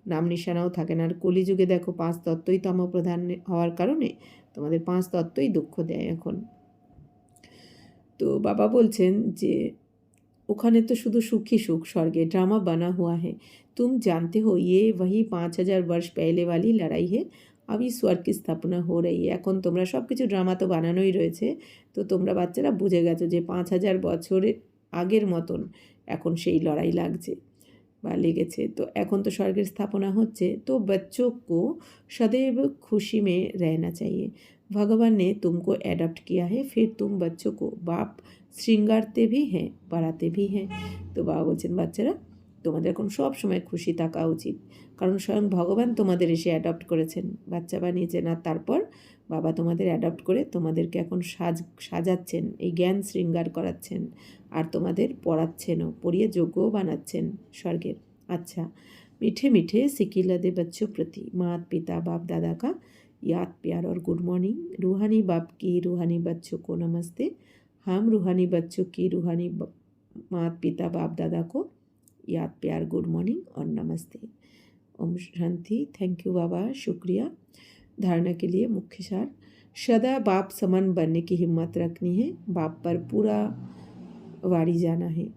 নাম নিশানাও থাকে না। আর কলিযুগে দেখো 5 তত্ত্বই তমপ্রধান হওয়ার কারণে তোমাদের 5 তত্ত্বই দুঃখ দেয় এখন। তো বাবা বলছেন যে ওখানে তো শুধু সুখী সুখ, স্বর্গে ड्रामा बना हुआ है, तुम जानते हो ये वही 5000 वर्ष पहले वाली लड़ाई है, अभी स्वर्ग की स्थापना हो रही है। এখন তোমরা সব কিছু ড্রামা তো বানানোই রয়েছে, তো তোমরা বাচ্চারা বুঝে গেছো যে 5000 বছরের আগের মতন এখন সেই লড়াই লাগছে বা লেগেছে। তো এখন তো স্বর্গের স্থাপনা হচ্ছে। তো बच्चों को सदैव खुशी में रहना चाहिए, भगवान ने तुमको एडॉप्ट किया है, फिर तुम बच्चों को बाप শৃঙ্গারতে ভি হ্যাঁ বাড়াতে ভি হ্যাঁ। তো বাবা বলছেন বাচ্চারা তোমাদের এখন সব সময় খুশি থাকা উচিত, কারণ স্বয়ং ভগবান তোমাদের এসে অ্যাডপ্ট করেছেন, বাচ্চা বানিয়েছেন, আর তারপর বাবা তোমাদের অ্যাডপ্ট করে তোমাদেরকে এখন সাজাচ্ছেন, এই জ্ঞান শৃঙ্গার করাচ্ছেন, আর তোমাদের পড়াচ্ছেনও, পড়িয়ে যোগ্যও বানাচ্ছেন স্বর্গের। আচ্ছা, मीठे मीठे सिकिलदे बच्चों प्रति मात पिता बाप दादा का याद प्यार और गुड मॉर्निंग। रूहानी बाप की रूहानी बच्चों को नमस्ते, हम रूहानी बच्चों की रूहानी मात पिता बाप दादा को याद प्यार गुड मॉर्निंग और नमस्ते। ओम शांति। थैंक यू बाबा, शुक्रिया। धारणा के लिए मुख्य सार, सदा बाप समान बनने की हिम्मत रखनी है, बाप पर पूरा वारी जाना है,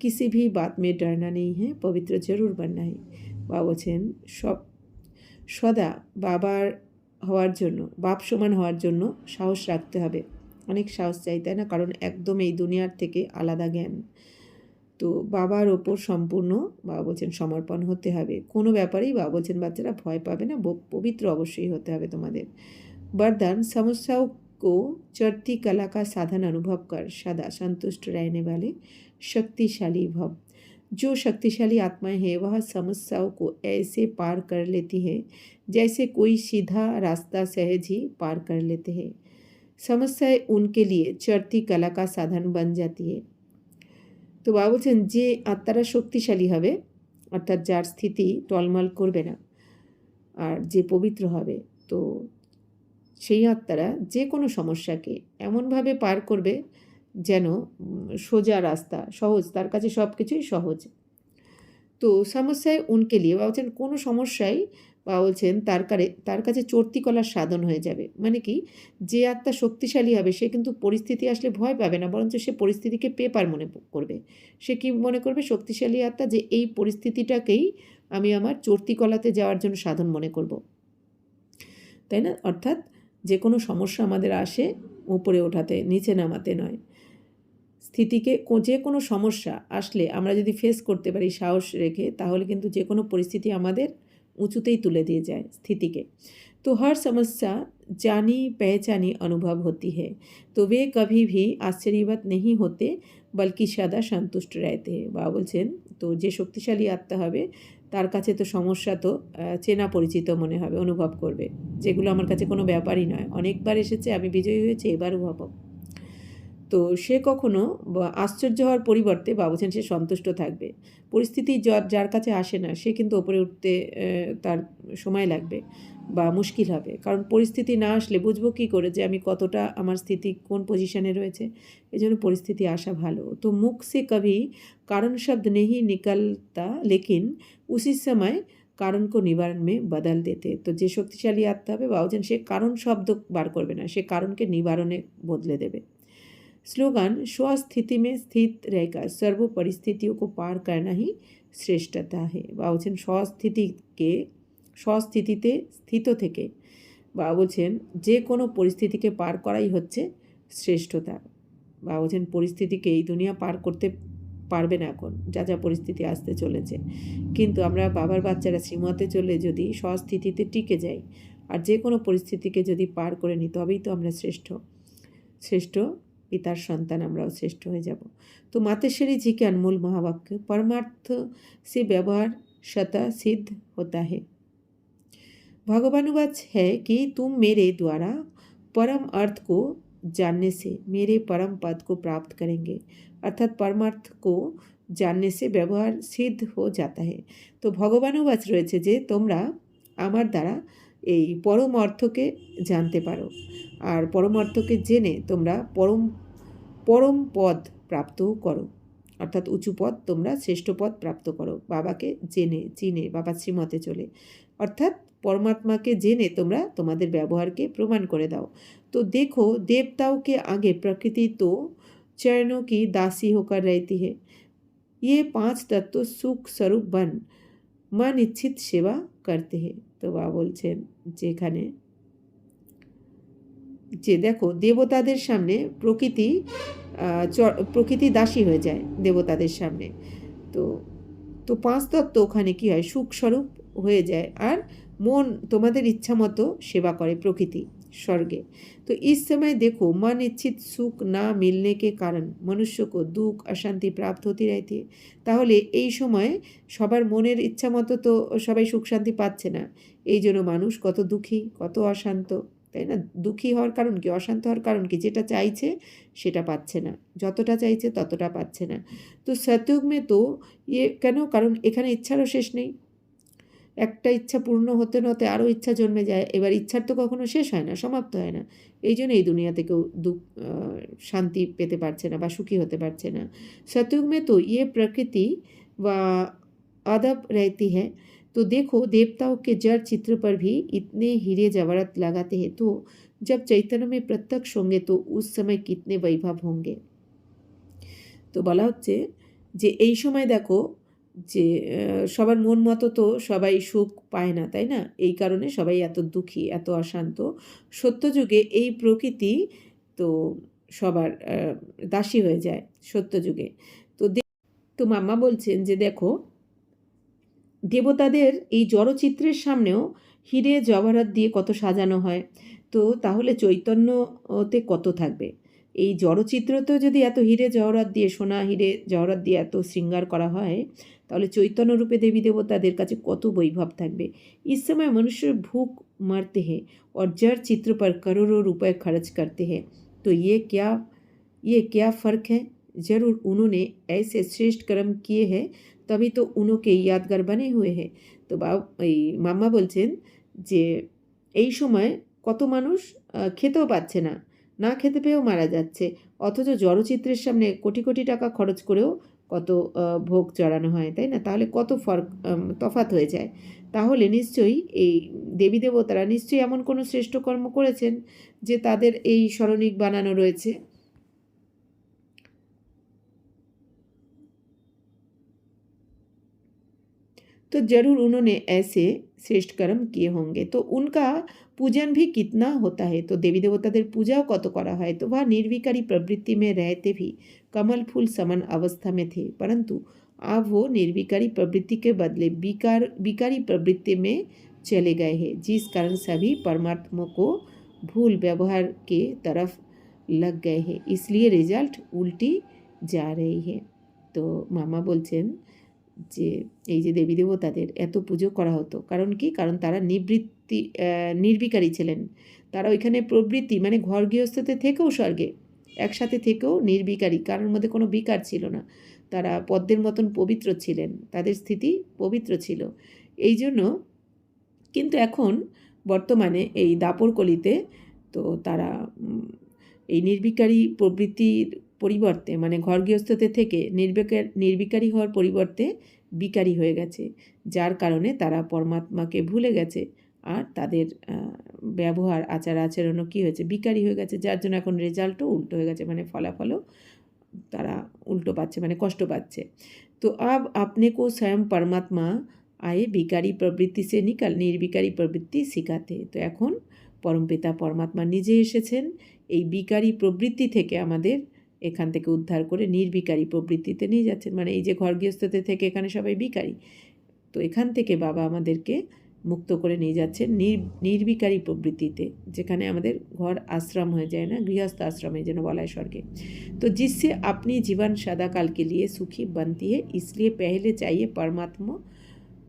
किसी भी बात में डरना नहीं है, पवित्र जरूर बनना है। बाबा বলছেন সব সদা বাবার হওয়ার জন্য, বাপ সমান হওয়ার জন্য সাহস রাখতে হবে। অনেক সাহস চাই, তাই না? কারণ একদম এই দুনিয়ার থেকে আলাদা জ্ঞান। তো বাবার ওপর সম্পূর্ণ বাবা বলছেন সমর্পণ হতে হবে। কোনো ব্যাপারেই বাবা বলছেন বাচ্চারা ভয় পাবে না, পবিত্র অবশ্যই হতে হবে তোমাদের। वरदान समस्याओं को चढ़ती कला का साधन अनुभव कर सदा संतुष्ट रहने वाले शक्तिशाली भव। जो शक्तिशाली आत्माएं हैं वह समस्याओं को ऐसे पार कर लेती है जैसे कोई सीधा रास्ता सहज ही पार कर लेते हैं। समस्याएं उनके लिए चढ़ती कला का साधन बन जाती है। তো বাবা বলছেন যে আত্মারা শক্তিশালী হবে, অর্থাৎ যার স্থিতি টলমল করবে না আর যে পবিত্র হবে, তো সেই আত্মারা যে কোনো সমস্যাকে এমনভাবে পার করবে যেন সোজা রাস্তা, সহজ, তার কাছে সব কিছুই সহজ। তো সমস্যায় উনকে লিয়ে বা বলছেন কোনো সমস্যাই বা বলছেন তার কাছে চড়তি কলার সাধন হয়ে যাবে। মানে কি, যে আত্মা শক্তিশালী হবে সে কিন্তু পরিস্থিতি আসলে ভয় পাবে না, বরঞ্চ সে পরিস্থিতিকে পেপার মনে করবে। সে কি মনে করবে? শক্তিশালী আত্মা যে এই পরিস্থিতিটাকেই আমি আমার চড়তি কলাতে যাওয়ার জন্য সাধন মনে করব, তাই না? অর্থাৎ যে কোনো সমস্যা আমাদের আসে উপরে ওঠাতে, নিচে নামাতে নয়। স্থিতিকে যে কোনো সমস্যা আসলে আমরা যদি ফেস করতে পারি সাহস রেখে, তাহলে কিন্তু যে কোনো পরিস্থিতি আমাদের উঁচুতেই তুলে দিয়ে যায় স্থিতিকে। तो हर समस्या जानी पहचानी अनुभव होती है, तो वे कभी भी आश्चर्यवत नहीं होते बल्कि सदा संतुष्ट रहते हैं। বাবা বলছেন তো যে শক্তিশালী আত্মা হবে তার কাছে তো সমস্যা তো চেনা পরিচিত মনে হবে, অনুভব করবে, যেগুলো আমার কাছে কোনো ব্যাপারই নয়, অনেকবার এসেছে, আমি বিজয়ী হয়েছি, এবারও হব। তো সে কখনো আশ্চর্য হওয়ার পরিবর্তে বাবা বলছেন সে সন্তুষ্ট থাকবে। পরিস্থিতি যার কাছে আসে না সে কিন্তু ওপরে উঠতে তার সময় লাগবে বা মুশকিল হবে, কারণ পরিস্থিতি না আসলে বুঝবো কী করে যে আমি কতটা, আমার স্থিতি কোন পজিশনে রয়েছে। এই জন্য পরিস্থিতি আসা ভালো। তো মুখ সে কভি কারণ শব্দ নেই নিকলতা, লেকিন উসি সময় কারণ কো নিবারণ মে বদল দেতে। তো যে শক্তিশালী আত্মা হবে বাবা বলছেন সে কারণ শব্দ বার করবে না, সে কারণকে নিবারণে বদলে দেবে। स्लोगन स्वस्थिति में स्थित रहकर सर्व परिस्थितियों को पार करना ही শ্রেষ্ঠতা হে। বা বলছেন স্বস্থিতিতে স্থিত থেকে বা বলছেন যে কোনো পরিস্থিতিকে পার করাই হচ্ছে শ্রেষ্ঠতা। বা বলছেন পরিস্থিতিকে এই দুনিয়া পার করতে পারবে না এখন, যা যা পরিস্থিতি আসতে চলেছে, কিন্তু আমরা বাবার বাচ্চারা শ্রীমতে চলে যদি স্বস্থিতিতে টিকে যাই আর যে কোনো পরিস্থিতিকে যদি পার করে নিই, তবেই তো আমরা শ্রেষ্ঠ পিতার সন্তান, আমরাও শ্রেষ্ঠ হয়ে যাব। তো मातेश्वरी जी के अनमोल महावाक्य परमार्थ से व्यवहार स्वतः सिद्ध होता है। भगवानुवाच है कि तुम मेरे द्वारा परम अर्थ को जानने से मेरे परम पद को प्राप्त करेंगे। अर्थात परमार्थ को जानने से व्यवहार सिद्ध हो जाता है। तो भगवानुवाच রয়েছে যে তোমরা আমার দ্বারা এই পরম অর্থকে জানতে পারো, আর পরম অর্থকে জেনে তোমরা পরম পদ প্রাপ্ত করো, অর্থাৎ উঁচু পদ, তোমরা শ্রেষ্ঠ পদ প্রাপ্ত করো বাবাকে চিনে বাবার শ্রীমতে চলে। অর্থাৎ परमात्मा के जेने तुमरा तुम्हारे व्यवहार के प्रमाण करे दाओ। तो देखो देवताओं के आगे प्रकृति तो चरणों की दासी होकर रहती है। ये 5 तत्व सुख स्वरूप बन मन इच्छित सेवा करते हैं। तो बाबा बोलছেন যেখানে যে দেখো দেবতাদের সামনে প্রকৃতি দাসী হয়ে যায় দেবতাদের সামনে। তো 5 তত্ত্ব ওখানে কি হয়, সুখ স্বরূপ হয়ে যায় আর মন তোমাদের ইচ্ছা মতো সেবা করে প্রকৃতি स्वर्गे। तो इस समय देखो मन इच्छित सुख ना मिलने के कारण मनुष्य को दुख अशांति प्राप्त होती रहती है। তাহলে এই সময় সবার মনের ইচ্ছা মতো তো সবাই সুখ শান্তি পাচ্ছে না, এই জন্য মানুষ কত দুঃখী, কত অশান্ত, তাই না? দুঃখী হওয়ার কারণ কি, অশান্ত হওয়ার কারণ কি? যেটা চাইছে সেটা পাচ্ছে না, যতটা চাইছে ততটা পাচ্ছে না। তো সত্যযুগ মে তো কেন, কারণ এখানে ইচ্ছারও শেষ নেই, একটা ইচ্ছা পূর্ণ হতে হতে আরও ইচ্ছা জন্মে যায়, এবার ইচ্ছার তো কখনো শেষ হয় না, সমাপ্ত হয় না। এই জন্য এই দুনিয়াতে কেউ শান্তি পেতে পারছে না বা সুখী হতে পারছে না। सतयुग में तो ये प्रकृति व अदब रहती है। तो देखो देवताओं के जड़ चित्र पर भी इतने हीरे जवाहरात लगाते हैं, तो जब चैतन्य में प्रत्यक्ष होंगे तो उस समय कितने वैभव होंगे। तो বলা হচ্ছে যে এই সময় দেখো যে সবার মন মতো তো সবাই সুখ পায় না, তাই না? এই কারণে সবাই এত দুঃখী, এত অশান্ত। সত্যযুগে এই প্রকৃতি তো সবার দাসী হয়ে যায় সত্যযুগে। তো মাম্মা বলছেন যে দেখো, দেবতাদের এই জড়চিত্রের সামনেও হিরে জওহরাত দিয়ে কত সাজানো হয়, তো তাহলে চৈতন্যতে কত থাকবে? এই জড়চিত্রতেও যদি এত হিরে জওহরাত দিয়ে, সোনা হিরে জওহরাত দিয়ে এত শৃঙ্গার করা হয়, তাহলে চৈতন্য রূপে দেবী দেবতাদের কাছে কত বৈভব থাকবে। इस समय मनुष्य भूख मरते हैं और जड़ चित्र पर करोड़ों रुपए खर्च करते हैं, तो ये क्या फ़र्क है? जरूर उन्होंने ऐसे श्रेष्ठ कर्म किए हैं, তবেই তো উনোকে ইয়াদগার বানে হয়ে হে। তো এই মাম্মা বলছেন যে এই সময় কত মানুষ খেতেও পাচ্ছে না, না খেতে পেয়েও মারা যাচ্ছে, অথচ জড়চিত্রের সামনে কোটি কোটি টাকা খরচ করেও কত ভোগ চড়ানো হয়, তাই না? তাহলে কত তফাৎ হয়ে যায়। তাহলে নিশ্চয়ই এই দেবী দেবতারা নিশ্চয়ই এমন কোনো শ্রেষ্ঠ কর্ম করেছেন যে তাদের এই স্মরণিক বানানো রয়েছে। तो जरूर उन्होंने ऐसे श्रेष्ठ कर्म किए होंगे। तो उनका पूजन भी कितना होता है, तो देवी देवताদের পূজাও কত করা হয়। तो वह निर्विकारी प्रवृत्ति में रहते भी कमल फूल समान अवस्था में थे, परंतु अब वो निर्विकारी प्रवृत्ति के बदले विकारी प्रवृत्ति में चले गए हैं, जिस कारण सभी परमात्मा को भूल व्यवहार के तरफ लग गए हैं, इसलिए रिजल्ट उल्टी जा रही है। तो मामा বলছেন যে এই যে দেবী দেবতাদের এত পুজো করা হতো, কারণ কি? কারণ তারা নির্বিকারী ছিলেন। তারা ওইখানে প্রবৃত্তি মানে ঘর গৃহস্থতে থেকেও স্বর্গে একসাথে থেকেও নির্বিকারী, কারোর মধ্যে কোনো বিকার ছিল না। তারা পদ্মের মতন পবিত্র ছিলেন, তাদের স্থিতি পবিত্র ছিল। এই জন্য কিন্তু এখন বর্তমানে এই দাপর কলিতে তো তারা এই নির্বিকারী প্রবৃত্তির পরিবর্তে মানে ঘর গৃহস্থতে থেকে নির্বিকারী হওয়ার পরিবর্তে বিকারী হয়ে গেছে, যার কারণে তারা পরমাত্মাকে ভুলে গেছে, আর তাদের ব্যবহার আচার আচরণও কী হয়েছে? বিকারী হয়ে গেছে, যার জন্য এখন রেজাল্টও উল্টো হয়ে গেছে, মানে ফলাফলও তারা উল্টো পাচ্ছে, মানে কষ্ট পাচ্ছে। তো আব আপনি কো স্বয়ং পরমাত্মা আয়ে বিকারী প্রবৃত্তি সে নিকাল নির্বিকারী প্রবৃত্তি শিখাতে। তো এখন পরমপিতা পরমাত্মা নিজে এসেছেন এই বিকারী প্রবৃত্তি থেকে আমাদের এখান থেকে উদ্ধার করে নির্বিকারী প্রবৃত্তিতে নিয়ে যাচ্ছেন। মানে এই যে ঘর গৃহস্থতে থেকে এখানে সবাই বিকারী, তো এখান থেকে বাবা আমাদেরকে মুক্ত করে নিয়ে যাচ্ছেন নির্বিকারী প্রবৃত্তিতে, যেখানে আমাদের ঘর আশ্রম হয়ে যায় না, গৃহস্থ আশ্রমে যেন বলা হয় স্বর্গে। तो जिससे अपनी जीवन सदा काल के लिए सुखी बनती है, इसलिए पहले चाहिए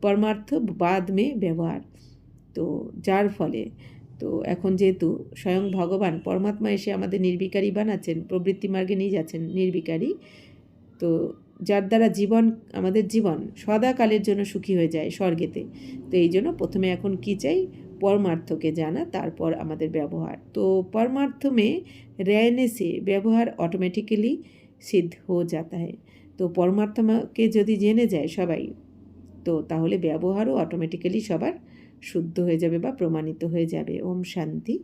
परमार्थ बाद में व्यवहार। तो যার ফলে তো এখন যেহেতু স্বয়ং ভগবান পরমাত্মা এসে আমাদের নির্বিকারী বানাচ্ছেন, প্রবৃত্তি মার্গে নিয়ে যাচ্ছেন নির্বিকারী, তো যার দ্বারা আমাদের জীবন সদাকালের জন্য সুখী হয়ে যায় স্বর্গেতে। তো এই জন্য প্রথমে এখন কী চাই? परमार्थके जाना, तारपर आमादेर व्यवहार। तो परमार्थ में रहने से व्यवहार ऑटोमेटिकली सिद्ध हो जाता है। तो परमार्थके यदि जेने जाए सबाई, तो ताहले व्यवहारों ऑटोमेटिकली सबार शुद्ध हो जाबे बा प्रमाणित हो जाबे। ओम शांति।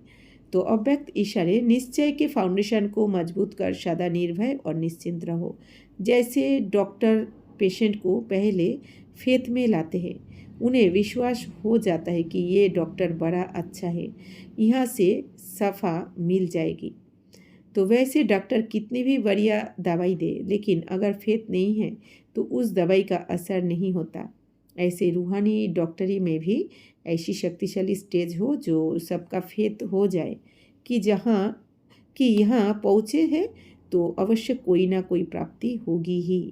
तो अव्यक्त इशारे निश्चय के फाउंडेशन को मजबूत कर सदा निर्भय और निश्चिंत रहो। जैसे डॉक्टर पेशेंट को पहले फेथ में लाते हैं, उन्हें विश्वास हो जाता है कि ये डॉक्टर बड़ा अच्छा है, यहाँ से सफ़ा मिल जाएगी। तो वैसे डॉक्टर कितनी भी बढ़िया दवाई दे, लेकिन अगर फेथ नहीं है तो उस दवाई का असर नहीं होता। ऐसे रूहानी डॉक्टरी में भी ऐसी शक्तिशाली स्टेज हो जो सबका फेथ हो जाए कि यहाँ पहुँचे हैं तो अवश्य कोई ना कोई प्राप्ति होगी ही।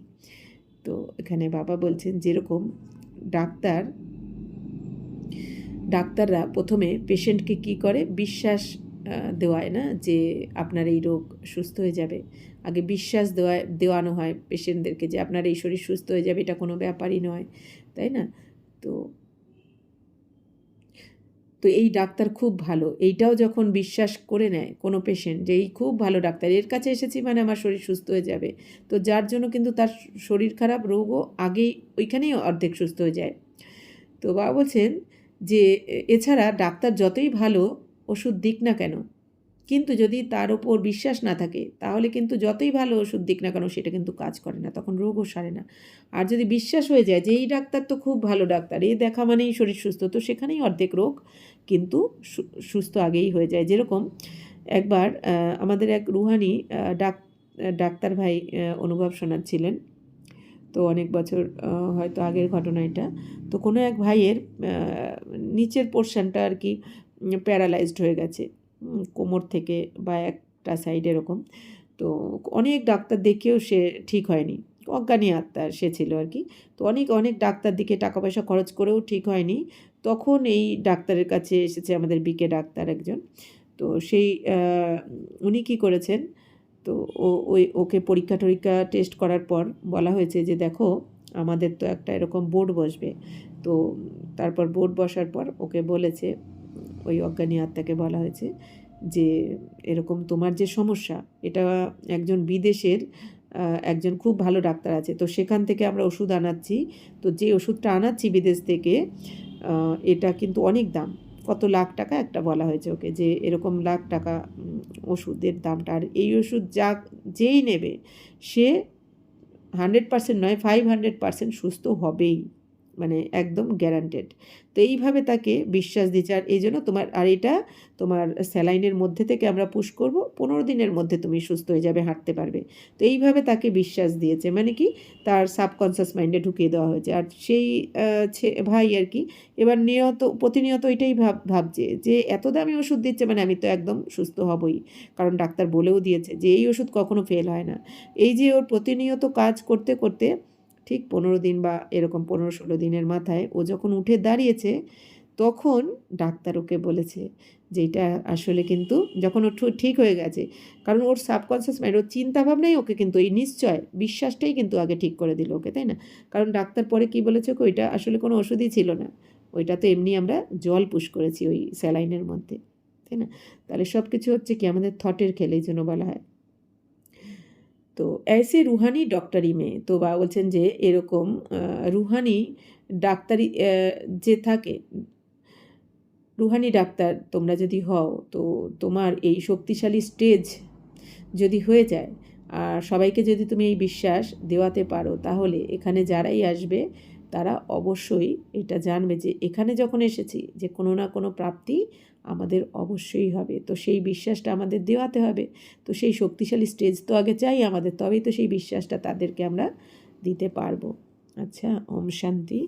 तो এখানে বাবা বলছেন যেরকম ডাক্তাররা প্রথমে পেশেন্টকে কী করে? বিশ্বাস দেওয়ায় না যে আপনার এই রোগ সুস্থ হয়ে যাবে। আগে বিশ্বাস দেওয়ানো হয় পেশেন্টদেরকে যে আপনার এই শরীর সুস্থ হয়ে যাবে, এটা কোনো ব্যাপারই নয়, তাই না? তো এই ডাক্তার খুব ভালো, এইটাও যখন বিশ্বাস করে নেয় কোনো পেশেন্ট যে এই খুব ভালো ডাক্তার, এর কাছে এসেছি মানে আমার শরীর সুস্থ হয়ে যাবে, তো যার জন্য কিন্তু তার শরীর খারাপ, রোগও আগেই ওইখানেই অর্ধেক সুস্থ হয়ে যায়। তো বাবা বলছেন যে এছাড়া ডাক্তার যতই ভালো ওষুধ দিক না কেন, কিন্তু যদি তার ওপর বিশ্বাস না থাকে তাহলে কিন্তু যতই ভালো ওষুধ দিক না কেন সেটা কিন্তু কাজ করে না, তখন রোগও সারে না। আর যদি বিশ্বাস হয়ে যায় যে এই ডাক্তার তো খুব ভালো ডাক্তার, এই দেখা মানেই শরীর সুস্থ, তো সেখানেই অর্ধেক রোগ কিন্তু সুস্থ আগেই হয়ে যায়। যেরকম একবার আমাদের এক রুহানি ডাক্তার ভাই অনুভব শোনাচ্ছিলেন, তো অনেক বছর হয়তো আগের ঘটনা এটা। তো কোনো এক ভাইয়ের নিচের পোর্শনটা আর কি প্যারালাইজড হয়ে গেছে, কোমর থেকে বা একটা সাইড এরকম। তো অনেক ডাক্তার দেখেও সে ঠিক হয়নি, অজ্ঞানী আত্মার সে ছিল আর কি। তো অনেক অনেক ডাক্তার দিকে টাকা পয়সা খরচ করেও ঠিক হয়নি। তখন এই ডাক্তারের কাছে এসেছে আমাদের বিকে ডাক্তার একজন। তো সেই উনি কী করেছেন, তো ওকে পরীক্ষা টরীক্ষা টেস্ট করার পর বলা হয়েছে যে দেখো আমাদের তো একটা এরকম বোর্ড বসবে। তো তারপর বোর্ড বসার পর ওকে বলেছে, ওই অজ্ঞানী আত্মাকে বলা হয়েছে যে এরকম তোমার যে সমস্যা, এটা একজন বিদেশের একজন খুব ভালো ডাক্তার আছে, তো সেখান থেকে আমরা ওষুধ আনাচ্ছি। তো যে ওষুধটা আনাচ্ছি বিদেশ থেকে এটা কিন্তু অনেক দাম, কত লাখ টাকা একটা বলা হয়েছে ওকে, যে এরকম লাখ টাকা ওষুধের দামটা। আর এই ওষুধ যেই নেবে সে 100% নয় 500% সুস্থ হবেই, মানে একদম গ্যারান্টেড। তো এইভাবে তাকে বিশ্বাস দিচ্ছে। আর এই জন্য এটা তোমার স্যালাইনের মধ্যে থেকে আমরা পুশ করব, 15 দিনের মধ্যে তুমি সুস্থ হয়ে যাবে, হাঁটতে পারবে। তো এইভাবে তাকে বিশ্বাস দিয়েছে, মানে কি তার সাবকনসিয়াস মাইন্ডে ঢুকিয়ে দেওয়া হয়েছে। আর সেই ভাই আর কি এবার প্রতিনিয়ত এটাই ভাবছে যে এত দামি ওষুধ দিচ্ছে, মানে আমি তো একদম সুস্থ হবই, কারণ ডাক্তার বলেও দিয়েছে যে এই ওষুধ কখনো ফেল হয় না। এই যে ওর প্রতিনিয়ত কাজ করতে করতে ঠিক 15 দিন বা এরকম 15-16 দিনের মাথায় ও যখন উঠে দাঁড়িয়েছে, তখন ডাক্তার ওকে বলেছে যে এটা আসলে কিন্তু যখন ও ঠিক হয়ে গেছে, কারণ ওর সাবকনসিয়াস মাইন্ড, ওর চিন্তাভাবনাই ওকে কিন্তু এই নিশ্চয় বিশ্বাসটাই কিন্তু আগে ঠিক করে দিল ওকে, তাই না? কারণ ডাক্তার পরে কি বলেছে ওকে, ওইটা আসলে কোনো ওষুধই ছিল না, ওইটা তো এমনি আমরা জল পুশ করেছি ওই স্যালাইনের মধ্যে, তাই না? তাহলে সব কিছু হচ্ছে কি আমাদের থটের খেলে, এই জন্য বলা হয়। তো ऐसे रूहानी डॉक्टरी में, তো বাবা বলছেন যে এরকম রুহানি ডাক্তারি যে থাকে, রুহানি ডাক্তার তোমরা যদি হও, তো তোমার এই শক্তিশালী স্টেজ যদি হয়ে যায় আর সবাইকে যদি তুমি এই বিশ্বাস দেওয়াতে পারো, তাহলে এখানে যারাই আসবে তারা অবশ্যই এটা জানবে যে এখানে যখন এসেছি যে কোনো না কোনো প্রাপ্তি আমাদের অবশ্যই হবে। তো সেই বিশ্বাসটা আমাদের দেওয়াতে হবে। তো সেই শক্তিশালী স্টেজ তো আগে চাই আমাদের, তবেই তো সেই বিশ্বাসটা তাদেরকে আমরা দিতে পারবো। আচ্ছা, ওম শান্তি।